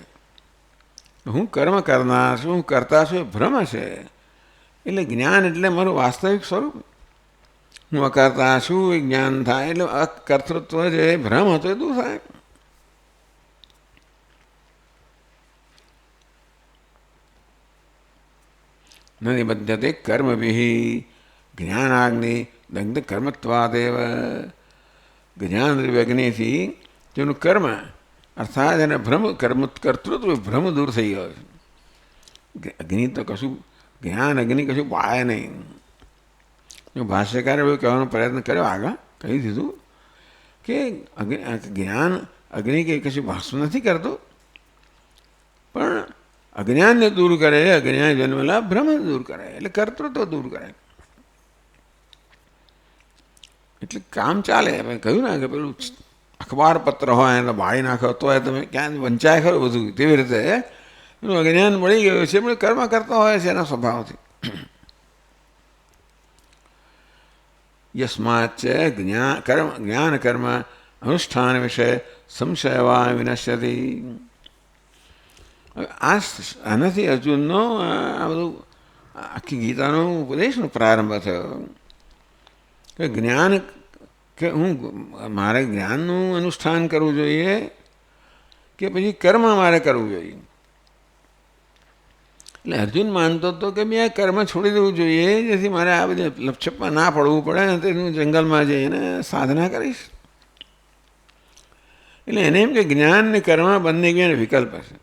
હું કર્મ કરનાર છું, હું કરતા છું, એ ભ્રમ છે. એટલે જ્ઞાન એટલે મારું વાસ્તવિક સ્વરૂપ. હું અકર્તા છું એ જ્ઞાન થાય, એટલે અકર્તૃત્વ જે ભ્રમ હતો એ દૂર થાય. ન નિબધ્યતે કર્મભિઃ જ્ઞાનાગ્નિ દગ્ધ કર્મત્વાદેવ. જ્ઞાનરૂપી અગ્નિથી તેનું કર્મ અર્થાત એને ભ્રમ કર્તૃત્વ ભ્રમ દૂર થઈ ગયો છે. અગ્નિ તો કશું જ્ઞાન અગ્નિ કશું પાય નહીં. જો ભાષ્યકારે એવું કહેવાનો પ્રયત્ન કર્યો, આગળ કહી દીધું કે જ્ઞાન અગ્નિ કંઈ કશું ભસ્મ નથી કરતું, પણ અજ્ઞાનને દૂર કરે, અજ્ઞાન જન્મેલા ભ્રમ દૂર કરે, એટલે કર્તૃત્વ દૂર કરે. એટલે કામ ચાલે. હવે કહ્યું ને કે પેલું અખબાર પત્ર હોય એને બાળી નાખો તો તમે ક્યાં વંચાય ખરું બધું, તેવી રીતે એનું અજ્ઞાન મળી ગયું છે, પણ કર્મ કરતા હોય છે એના સ્વભાવથી. યસ્માચ્ચ જ્ઞાન કર્મ અનુષ્ઠાન વિશે સંશયવા વિનશ્યતિ. આનાથી અર્જુનનો આ બધું આખી ગીતાનો ઉપદેશનો પ્રારંભ થયો કે જ્ઞાન કે મારે જ્ઞાનનું અનુષ્ઠાન કરવું જોઈએ કે પછી કર્મ મારે કરવું જોઈએ. એટલે અર્જુન માનતો હતો કે મેં આ કર્મ છોડી દેવું જોઈએ, જેથી મારે આ બધી લપછપમાં ના પડવું પડે ને તેનું જંગલમાં જઈને સાધના કરીશ. એટલે એને એમ કે જ્ઞાન ને કર્મ બંને જ્ઞાન વિકલ્પ છે.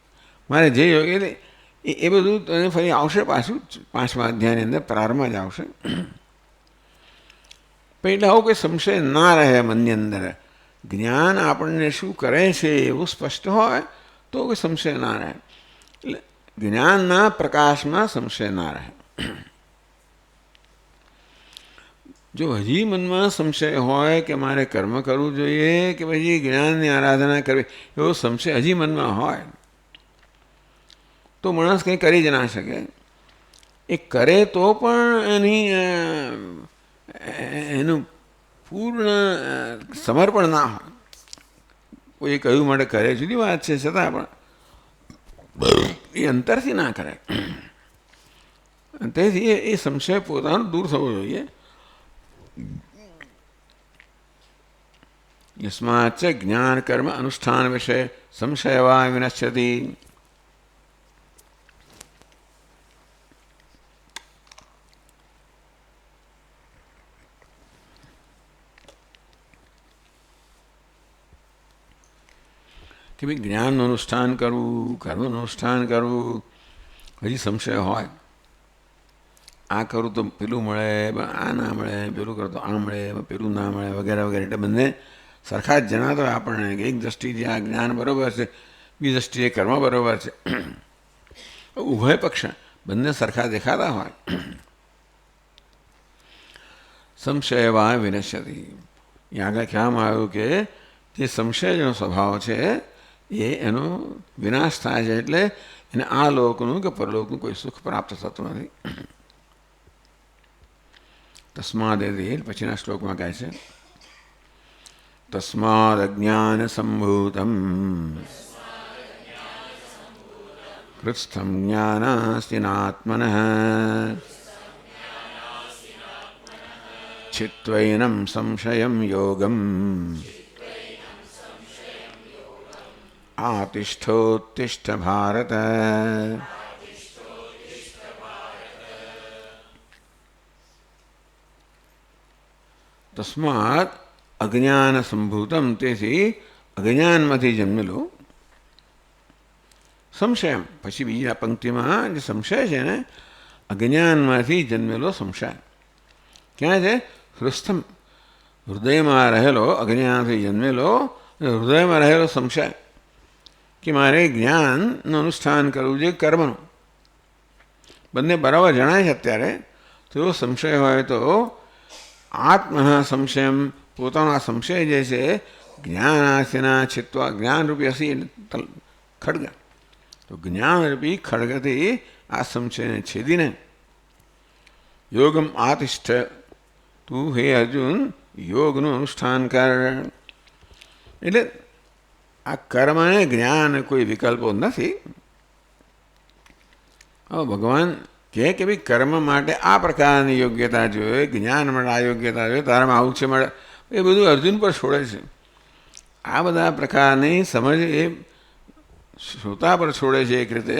મારે જે યોગ્ય એટલે એ બધું તને ફરી આવશે, પાછું 5મા અધ્યાયની અંદર પ્રારંભમાં જ આવશે. એટલે આવું કંઈ સંશય ના રહે મનની અંદર. જ્ઞાન આપણને શું કરે છે એવું સ્પષ્ટ હોય તો કોઈ સંશય ના રહે. એટલે જ્ઞાનના પ્રકાશમાં સંશય ના રહે. જો હજી મનમાં સંશય હોય કે મારે કર્મ કરવું જોઈએ કે પછી જ્ઞાનની આરાધના કરવી, એવો સંશય હજી મનમાં હોય તો માણસ કંઈ કરી જ ના શકે. એ કરે તો પણ એનું પૂર્ણ સમર્પણ ના હોય. કોઈ કહ્યું માટે કરે જુદી વાત છે, છતાં પણ એ અંતરથી ના કરે. તેથી એ સંશય પોતાનો દૂર થવો જોઈએ. યસ્માચ્ચ જ્ઞાન કર્મ અનુષ્ઠાન વિશે સંશયવા વિનશ્યતિ. કે ભાઈ જ્ઞાનનું અનુષ્ઠાન કરવું, કર્મનું અનુષ્ઠાન કરવું, હજી સંશય હોય. આ કરું તો પેલું મળે, આ ના મળે, પેલું કરું તો આ મળે, પેલું ના મળે, વગેરે વગેરે. એટલે બંને સરખા જ જણાતો હોય આપણને કે એક દ્રષ્ટિથી આ જ્ઞાન બરાબર છે, બીજી દ્રષ્ટિએ કર્મ બરાબર છે. ઉભય પક્ષ બંને સરખા દેખાતા હોય. સંશયવા વિનશ્યતિ. એ આગળ કહેવામાં આવ્યું કે જે સંશય જેનો સ્વભાવ છે એનો વિનાશ થાય છે, એટલે એને આ લોકનું કે પરલોકનું કોઈ સુખ પ્રાપ્ત થતું નથી. તસ્માદ પછીના શ્લોકમાં કહે છે તસ્માદ અજ્ઞાન સંભૂતમ કૃત્સ્થમ જ્ઞાનાસ્તિનાત્મનઃ છિત્વૈனம் સંશયમ યોગમ આતિષ્ઠોત્તિષ્ઠ ભારત. તસ્માત અજ્ઞાન સંભૂતમ, તેથી અજ્ઞાનમાંથી જન્મેલો સંશય. પછી બીજી પંક્તિમાં જે સંશય છે ને, અજ્ઞાનમાંથી જન્મેલો સંશય ક્યાં છે? હૃસ્થમ, હૃદયમાં રહેલો, અજ્ઞાનથી જન્મેલો હૃદયમાં રહેલો સંશય કે મારે જ્ઞાનનું અનુષ્ઠાન કરવું જોઈએ, કર્મનું. બંને બરાબર જણાય છે અત્યારે. તો એવો સંશય હોય તો આત્મ સંશયમ, પોતાનો સંશય જે છે જ્ઞાનાસ્યના છિત્વા, જ્ઞાનરૂપી હસી ખડગ, તો જ્ઞાનરૂપી ખડગથી આ સંશયને છેદીને યોગમ આતિષ્ઠ, તું હે અર્જુન યોગનું અનુષ્ઠાન કર. એટલે આ કર્મ અને જ્ઞાન કોઈ વિકલ્પો નથી. હવે ભગવાન કહે કે ભાઈ કર્મ માટે આ પ્રકારની યોગ્યતા જોઈએ, જ્ઞાન માટે આ યોગ્યતા જોઈએ, તારામાં આવું છે મળે, એ બધું અર્જુન પર છોડે છે. આ બધા પ્રકારની સમજ એ શ્રોતા પર છોડે છે. એક રીતે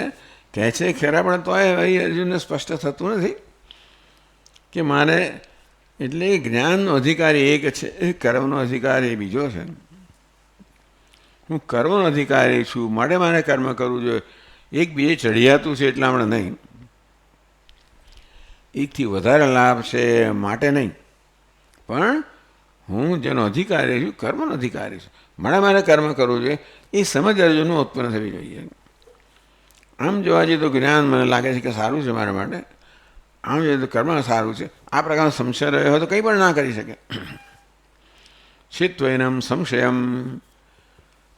કહે છે ખરા, પણ તોય એ અર્જુનને સ્પષ્ટ થતું નથી કે મારે, એટલે જ્ઞાનનો અધિકારી એક છે, એ કર્મનો અધિકારી બીજો છે. હું કર્મનો અધિકારી છું, માટે મારે કર્મ કરવું જોઈએ. એક બીજે ચઢિયાતું છે એટલા હમણાં નહીં, એકથી વધારે લાભ છે માટે નહીં, પણ હું જેનો અધિકારી છું, કર્મનો અધિકારી છું, મારે કર્મ કરવું જોઈએ, એ સમજ અર્જુનનું ઉત્પન્ન થવી જોઈએ. આમ જોવા જઈએ તો જ્ઞાન મને લાગે છે કે સારું છે મારા માટે, આમ જોઈએ તો કર્મ સારું છે. આ પ્રકારનો સંશય રહ્યો હોય તો કંઈ પણ ના કરી શકે. ચિત્વૈનમ સંશયમ,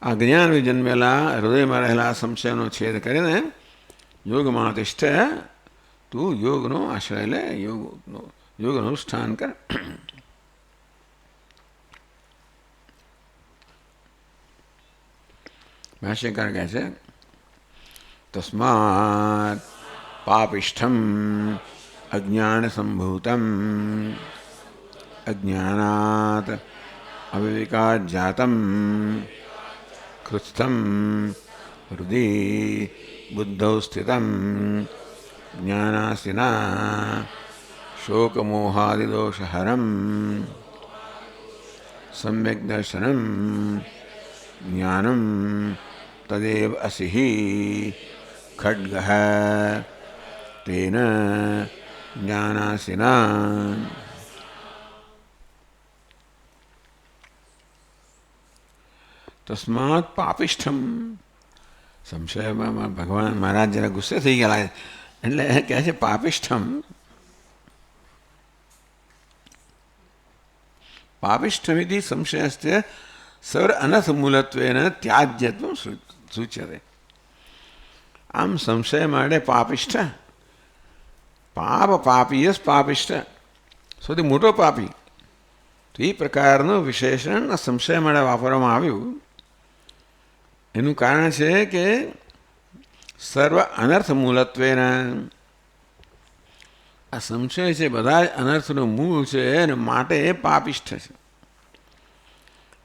આ જ્ઞાન જન્મેલા હૃદયમાં રહેલા સંશયનો છેદ કરીને યોગમાં તિષ્ઠ, તું યોગનો આશ્રય લે, યોગનું અનુષ્ઠાન કર. ભાષ્યકાર કહે છે તસ્માત પાપિષ્ઠમ અજ્ઞાન સંભૂતમ અજ્ઞાનાત અવિવેકાત જાતમ કૃત્સ્થમ હૃદિ બુદ્ધૌ સ્થિતમ જ્ઞાનાસિના શોકમોહાદિદોષહરમ સમ્યક દર્શનમ જ્ઞાનમ તદેવ અસિ ખડ્ગઃ તેન જ્ઞાનાસિના. તસ્માત પાપિષ્ઠમ, સંશયમાં ભગવાન મહારાજ જરા ગુસ્સે થઈ ગયેલા, એટલે કહે છે પાપિષ્ઠમ. પાપિષ્ઠમિતિ સંશયસ્ય સર્વ અનર્થ મૂલત્વેન ત્યાજ્યત્વ સૂચ્યતે. આમ સંશય માટે પાપિષ્ઠ, પાપીયસ પાપિષ્ઠ, સૌથી મોટો પાપી. તો એ પ્રકારનું વિશેષણ સંશય માટે વાપરવામાં આવ્યું. એનું કારણ છે કે સર્વ અનર્થ મૂલત્વેના, આ સંશય છે બધા જ અનર્થનું મૂળ છે અને માટે એ પાપિષ્ઠ છે.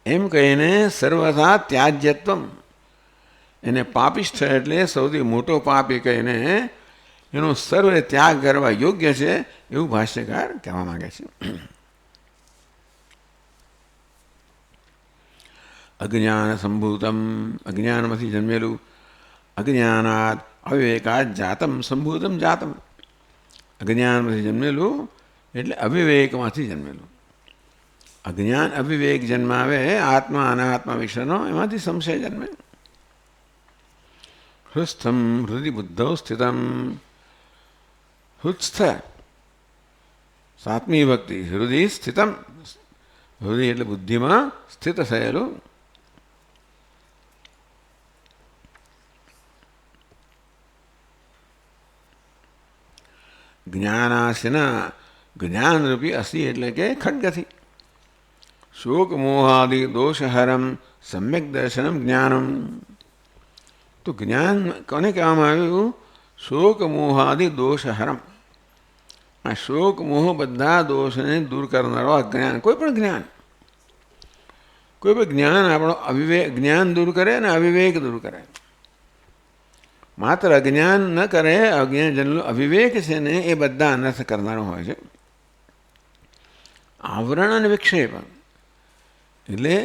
એમ કહીને સર્વથા ત્યાજ્યત્વમ, એને પાપિષ્ઠ એટલે સૌથી મોટો પાપ એ કહીને એનો સર્વે ત્યાગ કરવા યોગ્ય છે એવું ભાષ્યકાર કહેવા માંગે છે. અજ્ઞાન સંભૂતમ, અજ્ઞાનમાંથી જન્મેલું, અજ્ઞાનાત અવિવેકાત જાતમ સંભૂતમ જાતમ, અજ્ઞાનમાંથી જન્મેલું એટલે અવિવેકમાંથી જન્મેલું. અજ્ઞાન અવિવેક જન્માવે, આત્મા અનાત્મા વિષયનો એમાંથી સંશય જન્મે. હૃસ્થમ હૃદય બુદ્ધૌ સ્થિતમ, હૃત્સ્થ સાત્મી ભક્તિ, હૃદય સ્થિતમ, હૃદય એટલે બુદ્ધિમાં સ્થિત થયેલું. જ્ઞાનાસિના, જ્ઞાનરૂપી અસી એટલે કે ખડગથી. શોક મોહાદિ દોષહરમ સમ્યક દર્શનમ જ્ઞાનમ. તો જ્ઞાન કોને કહેવામાં આવ્યું? શોક મોહાદિ દોષહરમ. આ શોક મોહ બધા દોષને દૂર કરનારો અજ્ઞાન, કોઈ પણ જ્ઞાન, કોઈ પણ જ્ઞાન આપણો અવિવેક જ્ઞાન દૂર કરે અને અવિવેક દૂર કરે. માત્ર અજ્ઞાન ન કરે, અજ્ઞાન જેટલું અવિવેક છે ને એ બધા અનર્થ કરનારો હોય છે. આવરણ અને વિક્ષેપ, એટલે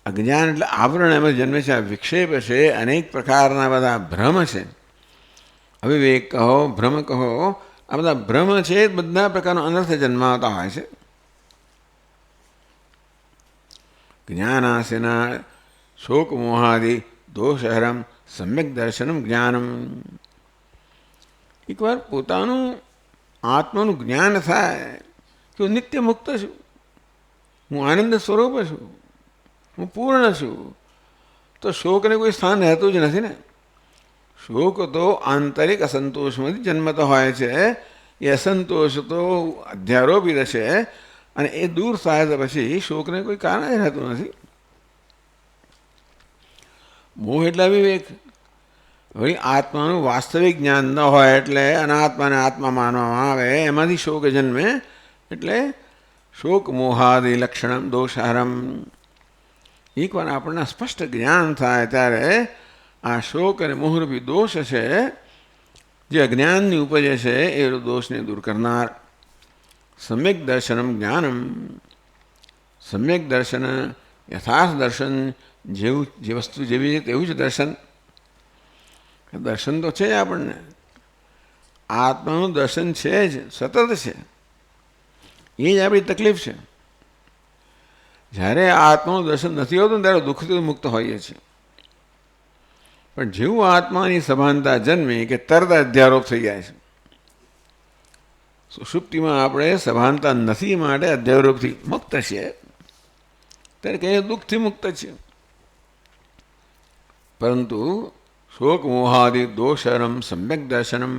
અજ્ઞાન એટલે આવરણ એમાં જન્મે છે, આ વિક્ષેપ છે, અનેક પ્રકારના બધા ભ્રમ છે. અવિવેક કહો, ભ્રમ કહો, આ બધા ભ્રમ છે, બધા પ્રકારનો અનર્થ જન્માવતા હોય છે. જ્ઞાનાસિના શોક મોહાદિ દોષહરમ સમ્યક દર્શનમ જ્ઞાનમ. એકવાર પોતાનું આત્માનું જ્ઞાન થાય કે હું નિત્ય મુક્ત છું, હું આનંદ સ્વરૂપ છું, હું પૂર્ણ છું, તો શોકને કોઈ સ્થાન રહેતું જ નથી ને. શોક તો આંતરિક અસંતોષમાંથી જન્મતો હોય છે, એ અસંતોષ તો અધ્યારોપિત છે અને એ દૂર થાય તો પછી શોકને કોઈ કારણ જ રહેતું નથી. મોહ એટલે વિવેક. વળી આત્માનું વાસ્તવિક જ્ઞાન ન હોય એટલે અનાત્માને આત્મા માનવામાં આવે, એમાંથી શોક જન્મે. એટલે શોક મોહાદિ લક્ષણમ દોષારમ. એકવાર આપણને સ્પષ્ટ જ્ઞાન થાય ત્યારે આ શોક અને મોહરૂપી દોષ છે, જે અજ્ઞાનની ઉપજે છે, એ દોષને દૂર કરનાર. સમ્યક દર્શનમ જ્ઞાનમ. સમ્યક દર્શન, યથાર્થ દર્શન, જેવું જે વસ્તુ જેવી છે તેવું જ દર્શન. દર્શન તો છે જ આપણને, આત્માનું દર્શન છે જ, સતત છે. એ જ આપણી તકલીફ છે. જ્યારે આત્માનું દર્શન નથી હોતું ત્યારે દુઃખથી મુક્ત હોઈએ છીએ. પણ જેવું આત્માની સભાનતા જન્મે કે તરત અધ્યારોપ થઈ જાય છે. સુષુપ્તિમાં આપણે સભાનતા નથી માટે અધ્યારોપથી મુક્ત છીએ, ત્યારે કહીએ દુઃખથી મુક્ત છે. પરંતુ શોક મોહાદિ દોષરમ સમ્યક દર્શનમ,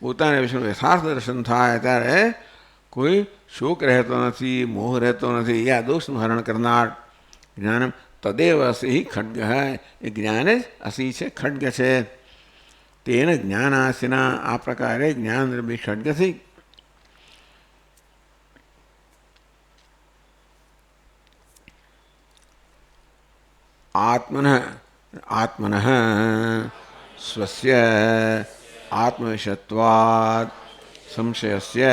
પોતાના વિષયનું યથાર્થ દર્શન થાય ત્યારે કોઈ શોક રહેતો નથી, મોહ રહેતો નથી. એ આ દોષનું હરણ કરનાર જ્ઞાનમ તદેવ અસી ખડ્ગ. એ જ્ઞાન જ અસી છે, ખડ્ગ છે. તેને જ્ઞાનાસીના, આ પ્રકારે જ્ઞાનરૂપી ખડ્ગથી આત્મનઃ સ્વસ્ય આત્મવિષયત્વાદ સંશયસ્ય.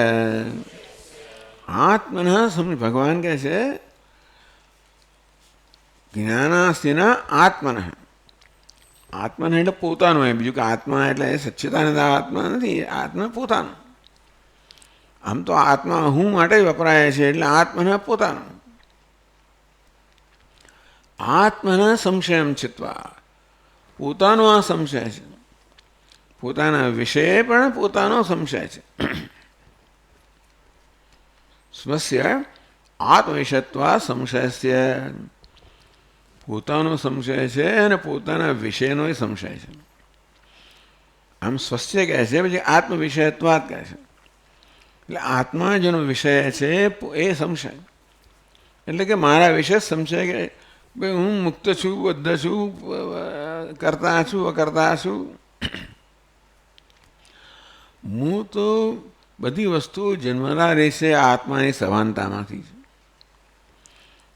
આત્મનઃ, ભગવાન કહે છે જ્ઞાનાસીના આત્મનઃ. આત્મન એટલે પોતાનું, એમ. બીજું કે આત્મા એટલે સચ્ચિદાનંદ આત્મા નથી, આત્મા પોતાનું. આમ તો આત્મા હું માટે વપરાય છે, એટલે આત્મન પોતાનું. આત્મના સંશયમ ચિત્વા, પોતાનો આ સંશય છે. પોતાના વિષય પણ પોતાનો સંશય છે. સ્વસ્ય આત્મવિષયત્વા સંશયસ્ય. પોતાનો સંશય છે અને પોતાના વિષયનો સંશય છે. આમ સ્વસ્ય કહે છે, પછી આત્મવિષયત્વાદ કહે છે. એટલે આત્મા જેનો વિષય છે એ સંશય. એટલે કે મારા વિશે સંશય કે ભાઈ હું મુક્ત છું, બદ્ધ છું, કરતા છું, અકર્તા છું. હું તો બધી વસ્તુ જન્મના રહેશે આત્માની સભાનતામાંથી છે.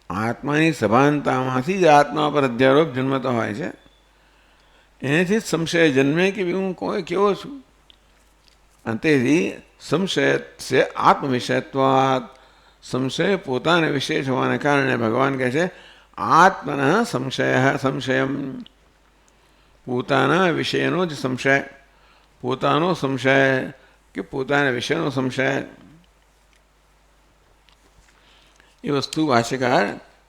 આત્માની સભાનતામાંથી જ આત્મા પર અધ્યારોપ જન્મતો હોય છે. એનાથી જ સંશય જન્મે કે હું કોઈ કેવો છું. અંતેથી સંશય છે આત્મવિષયત્વાદ. સંશય પોતાના વિશેષ હોવાને કારણે ભગવાન કહે છે આત્મન સંશયમ. પોતાના વિષયનો જ સંશય, પોતાનો સંશય કે પોતાના વિષયનો સંશય. એ વસ્તુ ભાષ્યકાર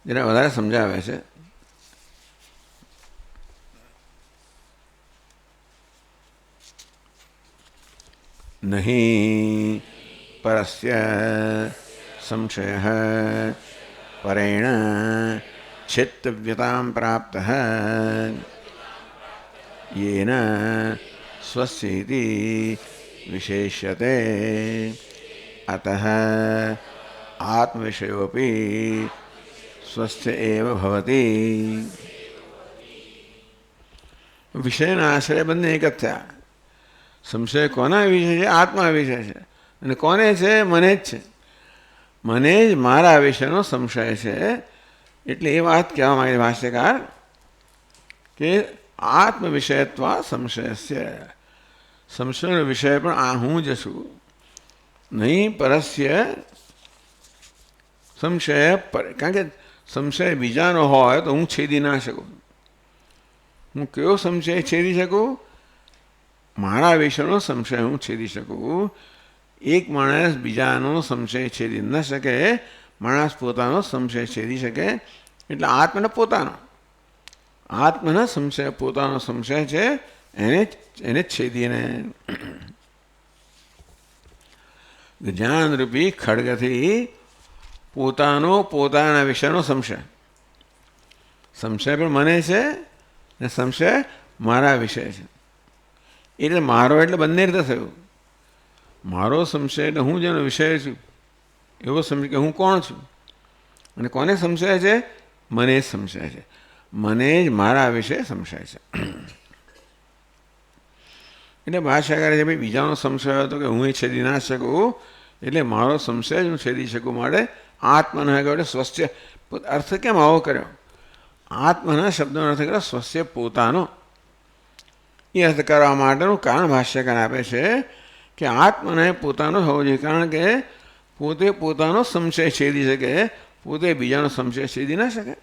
જરા વધારે સમજાવે છે. નહીં પરસ્ય સંશય પરેણ ચિત્તવ્યતાં પ્રાપ્ત येन स्वस्येति विशेष्यते. अतः आत्मविषयोपि स्वस्थ एव भवति. વિષયના આશ્રય બંને એક જ થયા. સંશય કોના વિશે છે? આત્મા વિશે છે. અને કોને છે? મને જ છે. મને જ મારા વિષયનો સંશય છે. એટલે એ વાત કહેવા માંગે ભાષ્યકાર કે આત્મવિષયત્વા સંશયસ્ય. સંશયનો વિષય પણ આ હું જ છું. નહીં પરસ્ય સંશય પર. કારણ કે સંશય બીજાનો હોય તો હું છેદી ના શકું. હું કયો સંશય છેદી શકું? મારા વિષયનો સંશય હું છેદી શકું. એક માણસ બીજાનો સંશય છેદી ન શકે, માણસ પોતાનો સંશય છેદી શકે. એટલે આત્માને પોતાનો, આત્માના સંશય પોતાનો સંશય છે, એને છેદીને જ્ઞાનરૂપી ખડગથી પોતાનો પોતાના વિષયનો સંશય. સંશય પણ મને છે ને સંશય મારા વિષય છે. એટલે મારો એટલે બંને રીતે થયું. મારો સંશય એટલે હું જેનો વિષય છું એવો સમજ કે હું કોણ છું. અને કોને સંશય છે? મને જ સંશય છે. મને જ મારા વિશે સંશય છે. એટલે ભાષ્યકારે છે ભાઈ બીજાનો સંશય હતો કે હું એ છેદી ના શકું, એટલે મારો સંશય જ હું છેદી શકું માટે આત્મન એટલે સ્વસ્ય. અર્થ કેમ આવો કર્યો? આત્મના શબ્દનો અર્થ કર્યો સ્વસ્ય, પોતાનો. એ અર્થ કરવા માટેનું કારણ ભાષ્યકાર આપે છે કે આત્મને પોતાનો હોવો જોઈએ, કારણ કે પોતે પોતાનો સંશય છેદી શકે, પોતે બીજાનો સંશય છેદી ના શકે.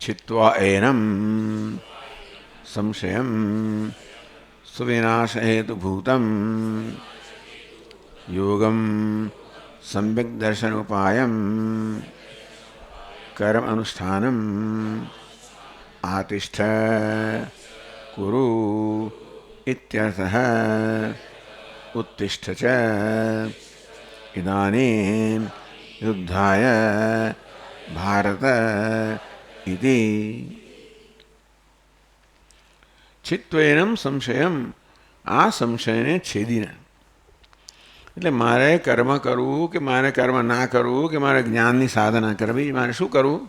છિત્વા એનમ સંશયમ સુવિનાશ હેતુભૂતમ યોગમ સમ્યક દર્શન ઉપાયમ કર્મ અનુષ્ઠાનમ આતિષ્ઠ કુરુ ઇત્યર્થઃ. ઉત્તિષ્ઠ ચ ઇદાનીમ યુદ્ધાય ભારત ઇતિ. છિત્વેનમ સંશયમ, આ સંશયને છેદીને. એટલે મારે કર્મ કરવું કે મારે કર્મ ના કરવું કે મારે જ્ઞાનની સાધના કરવી, મારે શું કરવું?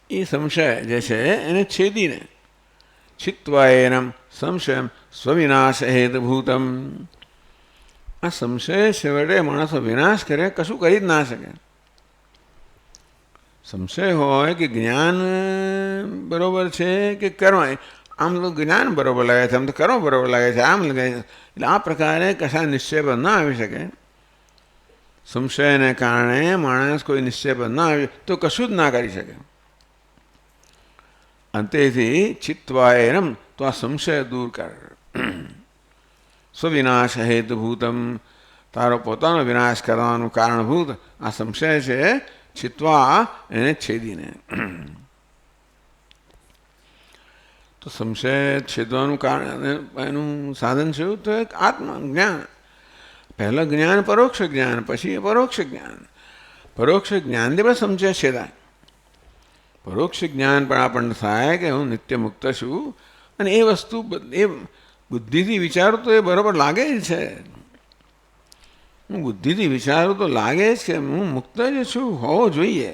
એ સંશય જે છે એને છેદીને. છિત્વા એનમ સંશયમ સ્વવિનાશ હેતુભૂતમ. આ સંશય છેવટે માણસો વિનાશ કરે, કશું કરી જ ના શકે. સંશય હોય કે જ્ઞાન બરોબર છે કે કર્મ, આમ તો જ્ઞાન બરોબર લાગે છે, આમ તો કર્મ બરોબર લાગે છે, આમ લાગે છે. એટલે આ પ્રકારે કશા નિશ્ચય પર ના આવી શકે. સંશયને કારણે માણસ કોઈ નિશ્ચય પર ના આવી તો કશું જ ના કરી શકે. અંતેથી છિત્વા એનમ, તો આ સંશય દૂર કર. સ્વવિનાશ હેતુભૂતમ, તારો પોતાનો વિનાશ કરવાનું કારણભૂત આ સંશય છે. છિત્વા એને છેદીને. તો સંશય છેદવાનું કારણ એનું સાધન છે તો એક આત્મા જ્ઞાન. પહેલાં જ્ઞાન પરોક્ષ જ્ઞાન, પછી પરોક્ષ જ્ઞાન. પરોક્ષ જ્ઞાનથી પણ સંશય છેદાય. પરોક્ષ જ્ઞાન પણ આપણને થાય કે હું નિત્ય મુક્ત છું, અને એ વસ્તુ એ બુદ્ધિથી વિચારું તો એ બરાબર લાગે જ છે. હું બુદ્ધિથી વિચારું તો લાગે જ કે હું મુક્ત જ છું, હોવો જોઈએ.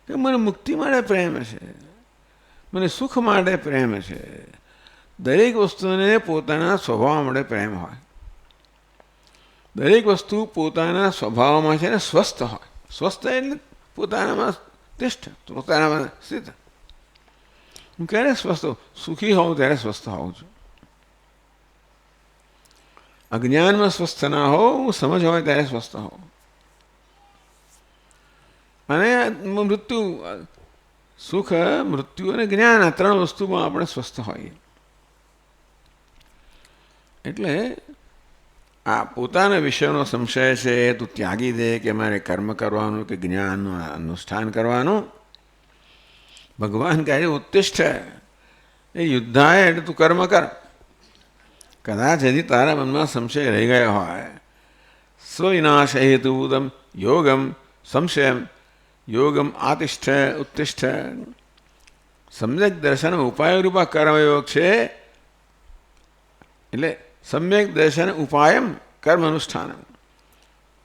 કે મને મુક્તિ માટે પ્રેમ છે, મને સુખ માટે પ્રેમ છે. દરેક વસ્તુને પોતાના સ્વભાવ માટે પ્રેમ હોય. દરેક વસ્તુ પોતાના સ્વભાવમાં છે ને સ્વસ્થ હોય. સ્વસ્થ એટલે પોતાનામાં તિષ્ઠ, પોતાનામાં સ્થિત. હું ક્યારે સ્વસ્થ હોઉં? સુખી હોઉં ત્યારે સ્વસ્થ હોઉં છું. અજ્ઞાનમાં સ્વસ્થ ના હો, હું સમજ હોય ત્યારે સ્વસ્થ હોઉં. અને મૃત્યુ, સુખ, મૃત્યુ અને જ્ઞાન, આ ત્રણ વસ્તુમાં આપણે સ્વસ્થ હોઈએ. એટલે આ પોતાના વિષયનો સંશય છે તું ત્યાગી દે, કે મારે કર્મ કરવાનું કે જ્ઞાનનું અનુષ્ઠાન કરવાનું. ભગવાન કહે ઉત્તિષ્ઠ, એ યુદ્ધાય એટલે તું કર્મ કર. કદાચ હજી તારા મનમાં સંશય રહી ગયો હોય. સ્વવિનાશ હેતુભૂતમ યોગમ સંશયમ યોગમ આતિષ્ઠ ઉત્તિષ્ઠ. સમ્યક દર્શન ઉપાય રૂપા કર્મયોગ છે. એટલે સમ્યક દર્શન ઉપાયમ કર્મ અનુષ્ઠાન.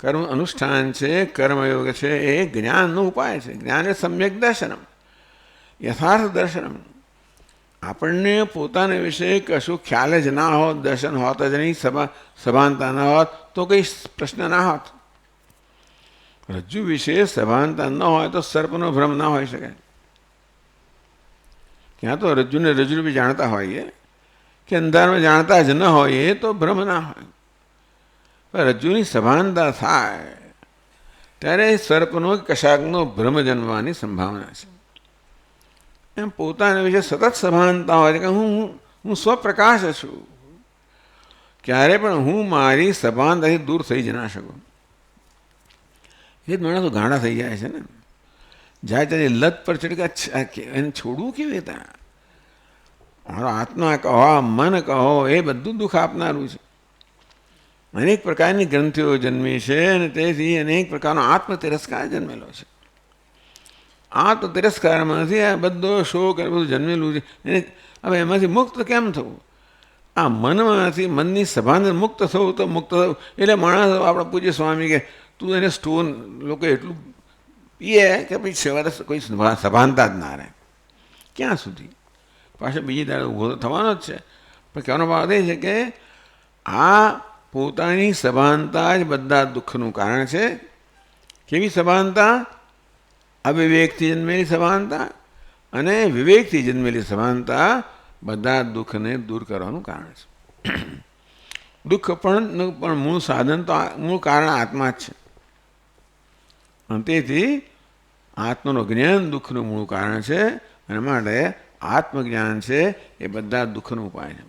કર્મ અનુષ્ઠાન છે, કર્મયોગ છે, એ જ્ઞાનનો ઉપાય છે. જ્ઞાન એ સમ્યક દર્શનમ, યથાર્થ દર્શનમ. આપણને પોતાના વિશે કશું ખ્યાલ જ ના હોત, દર્શન હોત જ નહીં, સભાનતા ના હોત તો કંઈ પ્રશ્ન ના હોત. રજ્જુ વિશે સભાનતા ન હોય તો સર્પનો ભ્રમ ના હોઈ શકે. ક્યાં તો રજ્જુને રજ્જુરૂપી જાણતા હોઈએ કે અંધારમાં જાણતા જ ન હોઈએ તો ભ્રમ ના હોય. પણ રજ્જુની સભાનતા થાય ત્યારે સર્પનો કશાકનો ભ્રમ જન્મવાની સંભાવના છે. એમ પોતાના વિશે સતત સભાનતા હોય કે હું સ્વપ્રકાશ છું. ક્યારે પણ હું મારી સભાનતાથી દૂર થઈ જ ના શકું. એ જ માણસો ગાંડા થઈ જાય છે ને. જાય ત્યારે લત પર ચડકા એને છોડવું કેવી રીતે? મારો આત્મા કહો, મન કહો, એ બધું દુઃખ આપનારું છે. અનેક પ્રકારની ગ્રંથિઓ જન્મી છે અને તેથી અનેક પ્રકારનો આત્મ તિરસ્કાર જન્મેલો છે. આ તો તિરસ્કારમાંથી આ બધો શોક એ બધું જન્મેલું છે એને હવે એમાંથી મુક્ત કેમ થવું? આ મનમાંથી મનની સભાને મુક્ત થવું તો મુક્ત થવું. એટલે માણસ આપણા પૂજ્ય સ્વામી કે તું એને સ્ટોન લોકો એટલું પીએ કે પછી સવારે કોઈ સભાનતા જ ના રહે. ક્યાં સુધી? પાછળ બીજી દાડે ઊભો તો થવાનો જ છે. પણ કહેવાનો ભાવ એ છે કે આ પોતાની સભાનતા જ બધા દુઃખનું કારણ છે. કેવી સભાનતા? અવિવેકથી જન્મેલી સભાનતા અને વિવેકથી જન્મેલી સભાનતા બધા દુઃખને દૂર કરવાનું કારણ છે. દુઃખ પણ મૂળ સાધન તો મૂળ કારણ આત્મા જ છે. અને તેથી આત્માનું જ્ઞાન દુઃખનું મૂળ કારણ છે. અને માટે આત્મજ્ઞાન છે એ બધા દુઃખનો ઉપાય છે.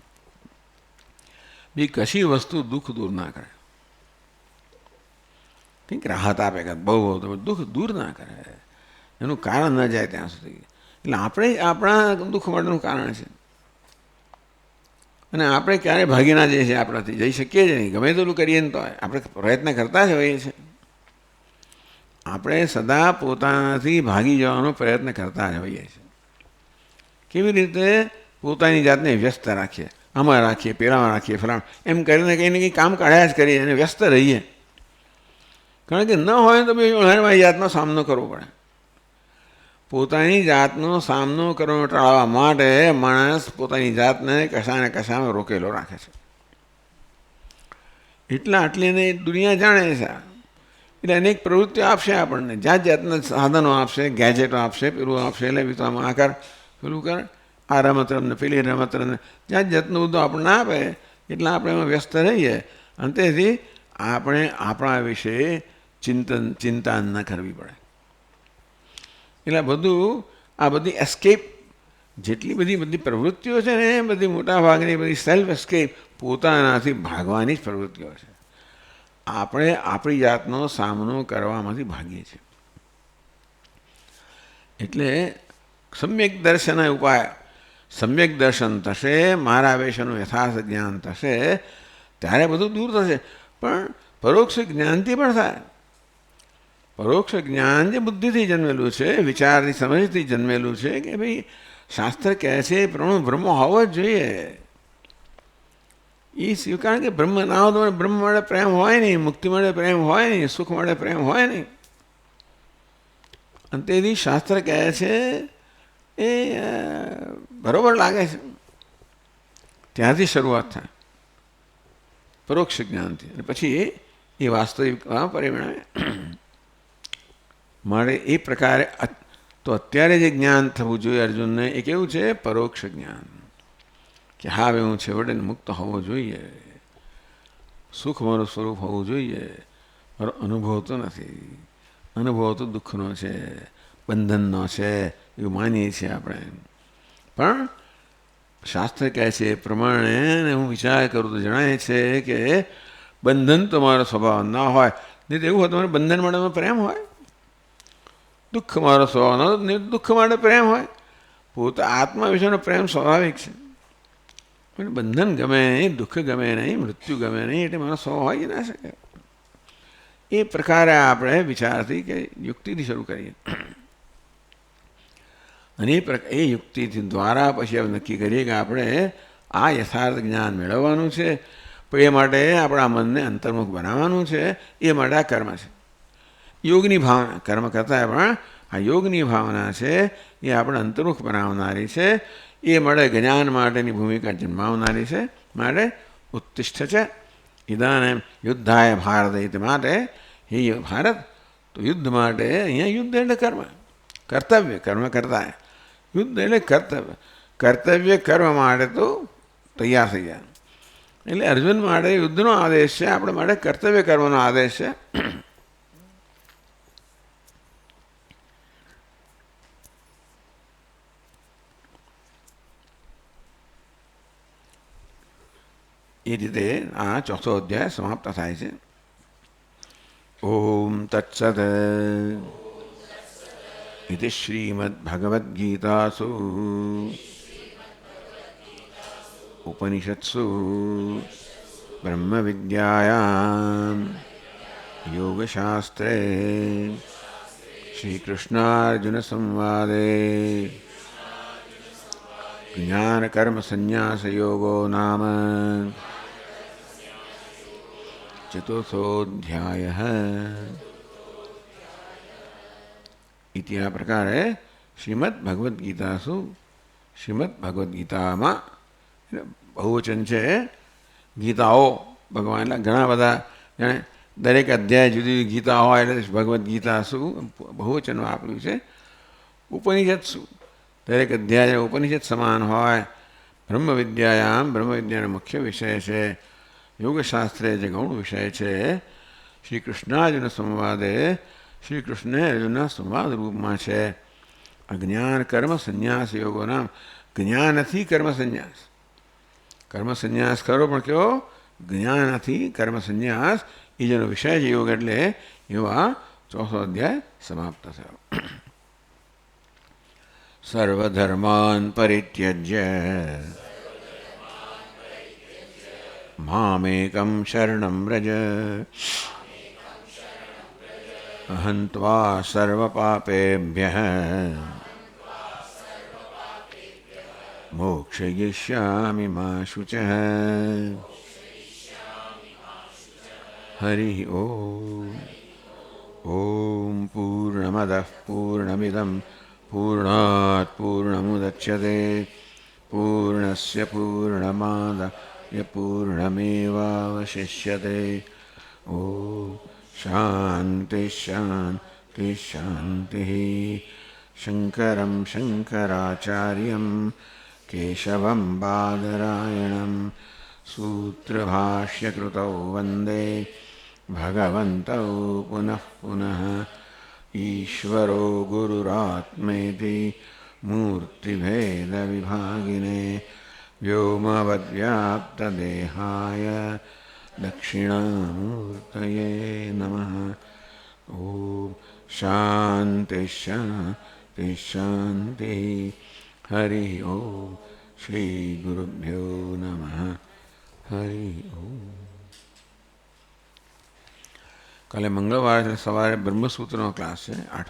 બી કશી વસ્તુ દુઃખ દૂર ના કરે. કંઈક રાહત આપે કે બહુ બહુ દુઃખ દૂર ના કરે, એનું કારણ ન જાય ત્યાં સુધી. એટલે આપણે આપણા દુઃખ માટેનું કારણ છે. અને આપણે ક્યારે ભાગી ના જઈએ છીએ, આપણાથી જઈ શકીએ જ નહીં. ગમે તેટલું કરીએ ને તો આપણે પ્રયત્ન કરતા જ હોઈએ છીએ. આપણે સદા પોતાનાથી ભાગી જવાનો પ્રયત્ન કરતા જ હોઈએ છીએ. કેવી રીતે? પોતાની જાતને વ્યસ્ત રાખીએ, આમાં રાખીએ, પેલામાં રાખીએ, ફલાણ એમ કરીને કંઈ ને કંઈ કામ કાઢ્યા જ કરીએ અને વ્યસ્ત રહીએ. કારણ કે ન હોય તો બી મારી જાતનો સામનો કરવો પડે. પોતાની જાતનો સામનો કરવાનો ટાળવા માટે માણસ પોતાની જાતને કશાને કશામાં રોકેલો રાખે છે. આટલી એને દુનિયા જાણે છે. એટલે અનેક પ્રવૃત્તિઓ આપશે આપણને, જાત જાતના સાધનો આપશે, ગેજેટો આપશે, પેલું આપશે, એટલે વિતવામાં આ કર, પેલું કર, આ રમત રમને, પેલી રમત રમને, જાત જાતનું બધું આપણને આપે. એટલે આપણે એમાં વ્યસ્ત રહીએ. અને તેથી આપણે આપણા વિશે ચિંતા ન કરવી પડે. એટલે બધું આ બધી એસ્કેપ, જેટલી બધી પ્રવૃત્તિઓ છે ને એ બધી મોટાભાગની બધી સેલ્ફ એસ્કેપ, પોતાનાથી ભાગવાની જ પ્રવૃત્તિઓ છે. આપણે આપણી જાતનો સામનો કરવામાંથી ભાગીએ છીએ. એટલે સમ્યક દર્શન ઉપાય, સમ્યક દર્શન થશે, મારા વિશેનું યથાર્થ જ્ઞાન થશે, ત્યારે બધું દૂર થશે. પણ પરોક્ષ જ્ઞાનથી પણ થાય. પરોક્ષ જ્ઞાન જે બુદ્ધિથી જન્મેલું છે, વિચારની સમજથી જન્મેલું છે કે ભાઈ શાસ્ત્ર કહે છે એ પ્રમાણે બ્રહ્મ હોવો જ જોઈએ. એ કારણ કે બ્રહ્મ ના હોય તો બ્રહ્મ માટે પ્રેમ હોય નહીં, મુક્તિ માટે પ્રેમ હોય નહીં, સુખ માટે પ્રેમ હોય નહીં. અને તેથી શાસ્ત્ર કહે છે એ બરોબર લાગે છે. ત્યાંથી શરૂઆત થાય પરોક્ષ જ્ઞાનથી, અને પછી એ વાસ્તવિકમાં પરિણમે. મારે એ પ્રકારે તો અત્યારે જે જ્ઞાન થવું જોઈએ અર્જુનને એ કેવું છે? પરોક્ષ જ્ઞાન. કે હા હવે હું છેવટે મુક્ત હોવો જોઈએ, સુખ મારું સ્વરૂપ હોવું જોઈએ. મારો અનુભવ તો નથી, અનુભવ તો દુઃખનો છે, બંધનનો છે, એવું માનીએ છીએ આપણે. પણ શાસ્ત્ર કહે છે એ પ્રમાણે હું વિચાર કરું તો જણાય છે કે બંધન તો મારો સ્વભાવ ના હોય. નહીં તો એવું હોય તમારે બંધન માટે પ્રેમ હોય. દુઃખ મારો સ્વભાવ ન દુઃખ માટે પ્રેમ હોય. પોતે આત્મા વિશેનો પ્રેમ સ્વાભાવિક છે. પણ બંધન ગમે નહીં, દુઃખ ગમે નહીં, મૃત્યુ ગમે નહીં, એટલે મારો સ્વભાવ હોય જ ના શકે. એ પ્રકારે આપણે વિચારથી કે યુક્તિથી શરૂ કરીએ. અને એ યુક્તિથી દ્વારા પછી આપણે નક્કી કરીએ કે આપણે આ યથાર્થ જ્ઞાન મેળવવાનું છે. પણ એ માટે આપણા મનને અંતર્મુખ બનાવવાનું છે. એ માટે આ કર્મ છે, યોગની ભાવના. કર્મ કરતા પણ આ યોગની ભાવના છે એ આપણે અંતર્મુખ બનાવનારી છે. એ માટે જ્ઞાન માટેની ભૂમિકા જન્માવનારી છે. માટે ઉત્તિષ્ઠ છે ઇદાનીમ યુદ્ધાય ભારત. એ માટે હે ભારત, તો યુદ્ધ માટે અહીંયા યુદ્ધ એટલે કર્મ, કર્તવ્ય. કર્મ કરતા યુદ્ધ એટલે કર્તવ્ય. કર્તવ્ય કર્મ માટે તો તૈયાર થઈ જાય. એટલે અર્જુન માટે યુદ્ધનો આદેશ છે, આપણે માટે કર્તવ્ય કર્મનો આદેશ છે. એ રીતે આ ચોથો અધ્યાય સમાપ્ત થાય છે. ઓમ તત્સત ઇતિ શ્રીમદ્ભગવદ્ગીતાસુ ઉપનિષત્સુ બ્રહ્મવિદ્યાયાં યોગશાસ્ત્રે श्रीकृष्णार्जुन संवादे ज्ञान कर्म संन्यास योगो नाम चतुर्थोऽध्यायः। इति આ પ્રકારે શ્રીમદ ભગવદ્ ગીતાસુ શ્રીમદ ભગવદ્ ગીતામાં બહુવચન છે ગીતાઓ ભગવાન ઘણા બધા જાણે દરેક અધ્યાય જુદી જુદી ગીતા હોય એટલે ભગવદ્ ગીતાસુ બહુવચનમાં આપ્યું છે. ઉપનિષત્સુ દરેક અધ્યાય ઉપનિષદ સમાન હોય. બ્રહ્મ વિદ્યાયામ બ્રહ્મ વિદ્યાનો મુખ્ય વિષય છે. યોગશાસ્ત્રે જે ગૌણ વિષય છે. શ્રી કૃષ્ણાર્જુન સંવાદે શ્રી કૃષ્ણે અર્જુનના સંવાદ રૂપમાં છે. અજ્ઞાન કર્મ સંન્યાસ યોગો નામ જ્ઞાનથી કર્મ સંન્યાસ. કર્મ સંન્યાસ કરો પણ કેવો જ્ઞાનથી કર્મ સંન્યાસ એ જેનો વિષય છે યોગ એટલે એવા ચોથો અધ્યાય સમાપ્ત થયો. સર્વધર્માન પરિત્યજ્ય મામેકં શરણં વ્રજ અહં ત્વા સર્વપાપેભ્યઃ મોક્ષયિષ્યામિ મા શુચઃ. હરિ ઓમ. ઓમ પૂર્ણમદઃ પૂર્ણમિદં પૂર્ણાત પૂર્ણમુદચ્યતે પૂર્ણસ્ય પૂર્ણમાદાય પૂર્ણમેવાવશિષ્યતે. ઓમ શાંતિ શાંતિ શાંતિ. શંકરં શંકરાચાર્યં કેશવં બાદરાયણં સૂત્રભાષ્યકૃતૌ વંદે ભગવन्तौ પુનઃ પુનઃ. ઈશ્વરો ગુરુરાત્મેતિ મૂર્તિભેદવિભાગિને વ્યોમવદ્વ્યાપ્તદેહાય દક્ષિણામૂર્તયે નમઃ. ઓમ શાંતિ શાંતિ શાંતિ. હરિ ઓમ. શ્રી ગુરુભ્યો નમઃ. હરિ ઓમ. કાલે મંગળવારે સવારે બ્રહ્મસૂત્રનો ક્લાસ છે 8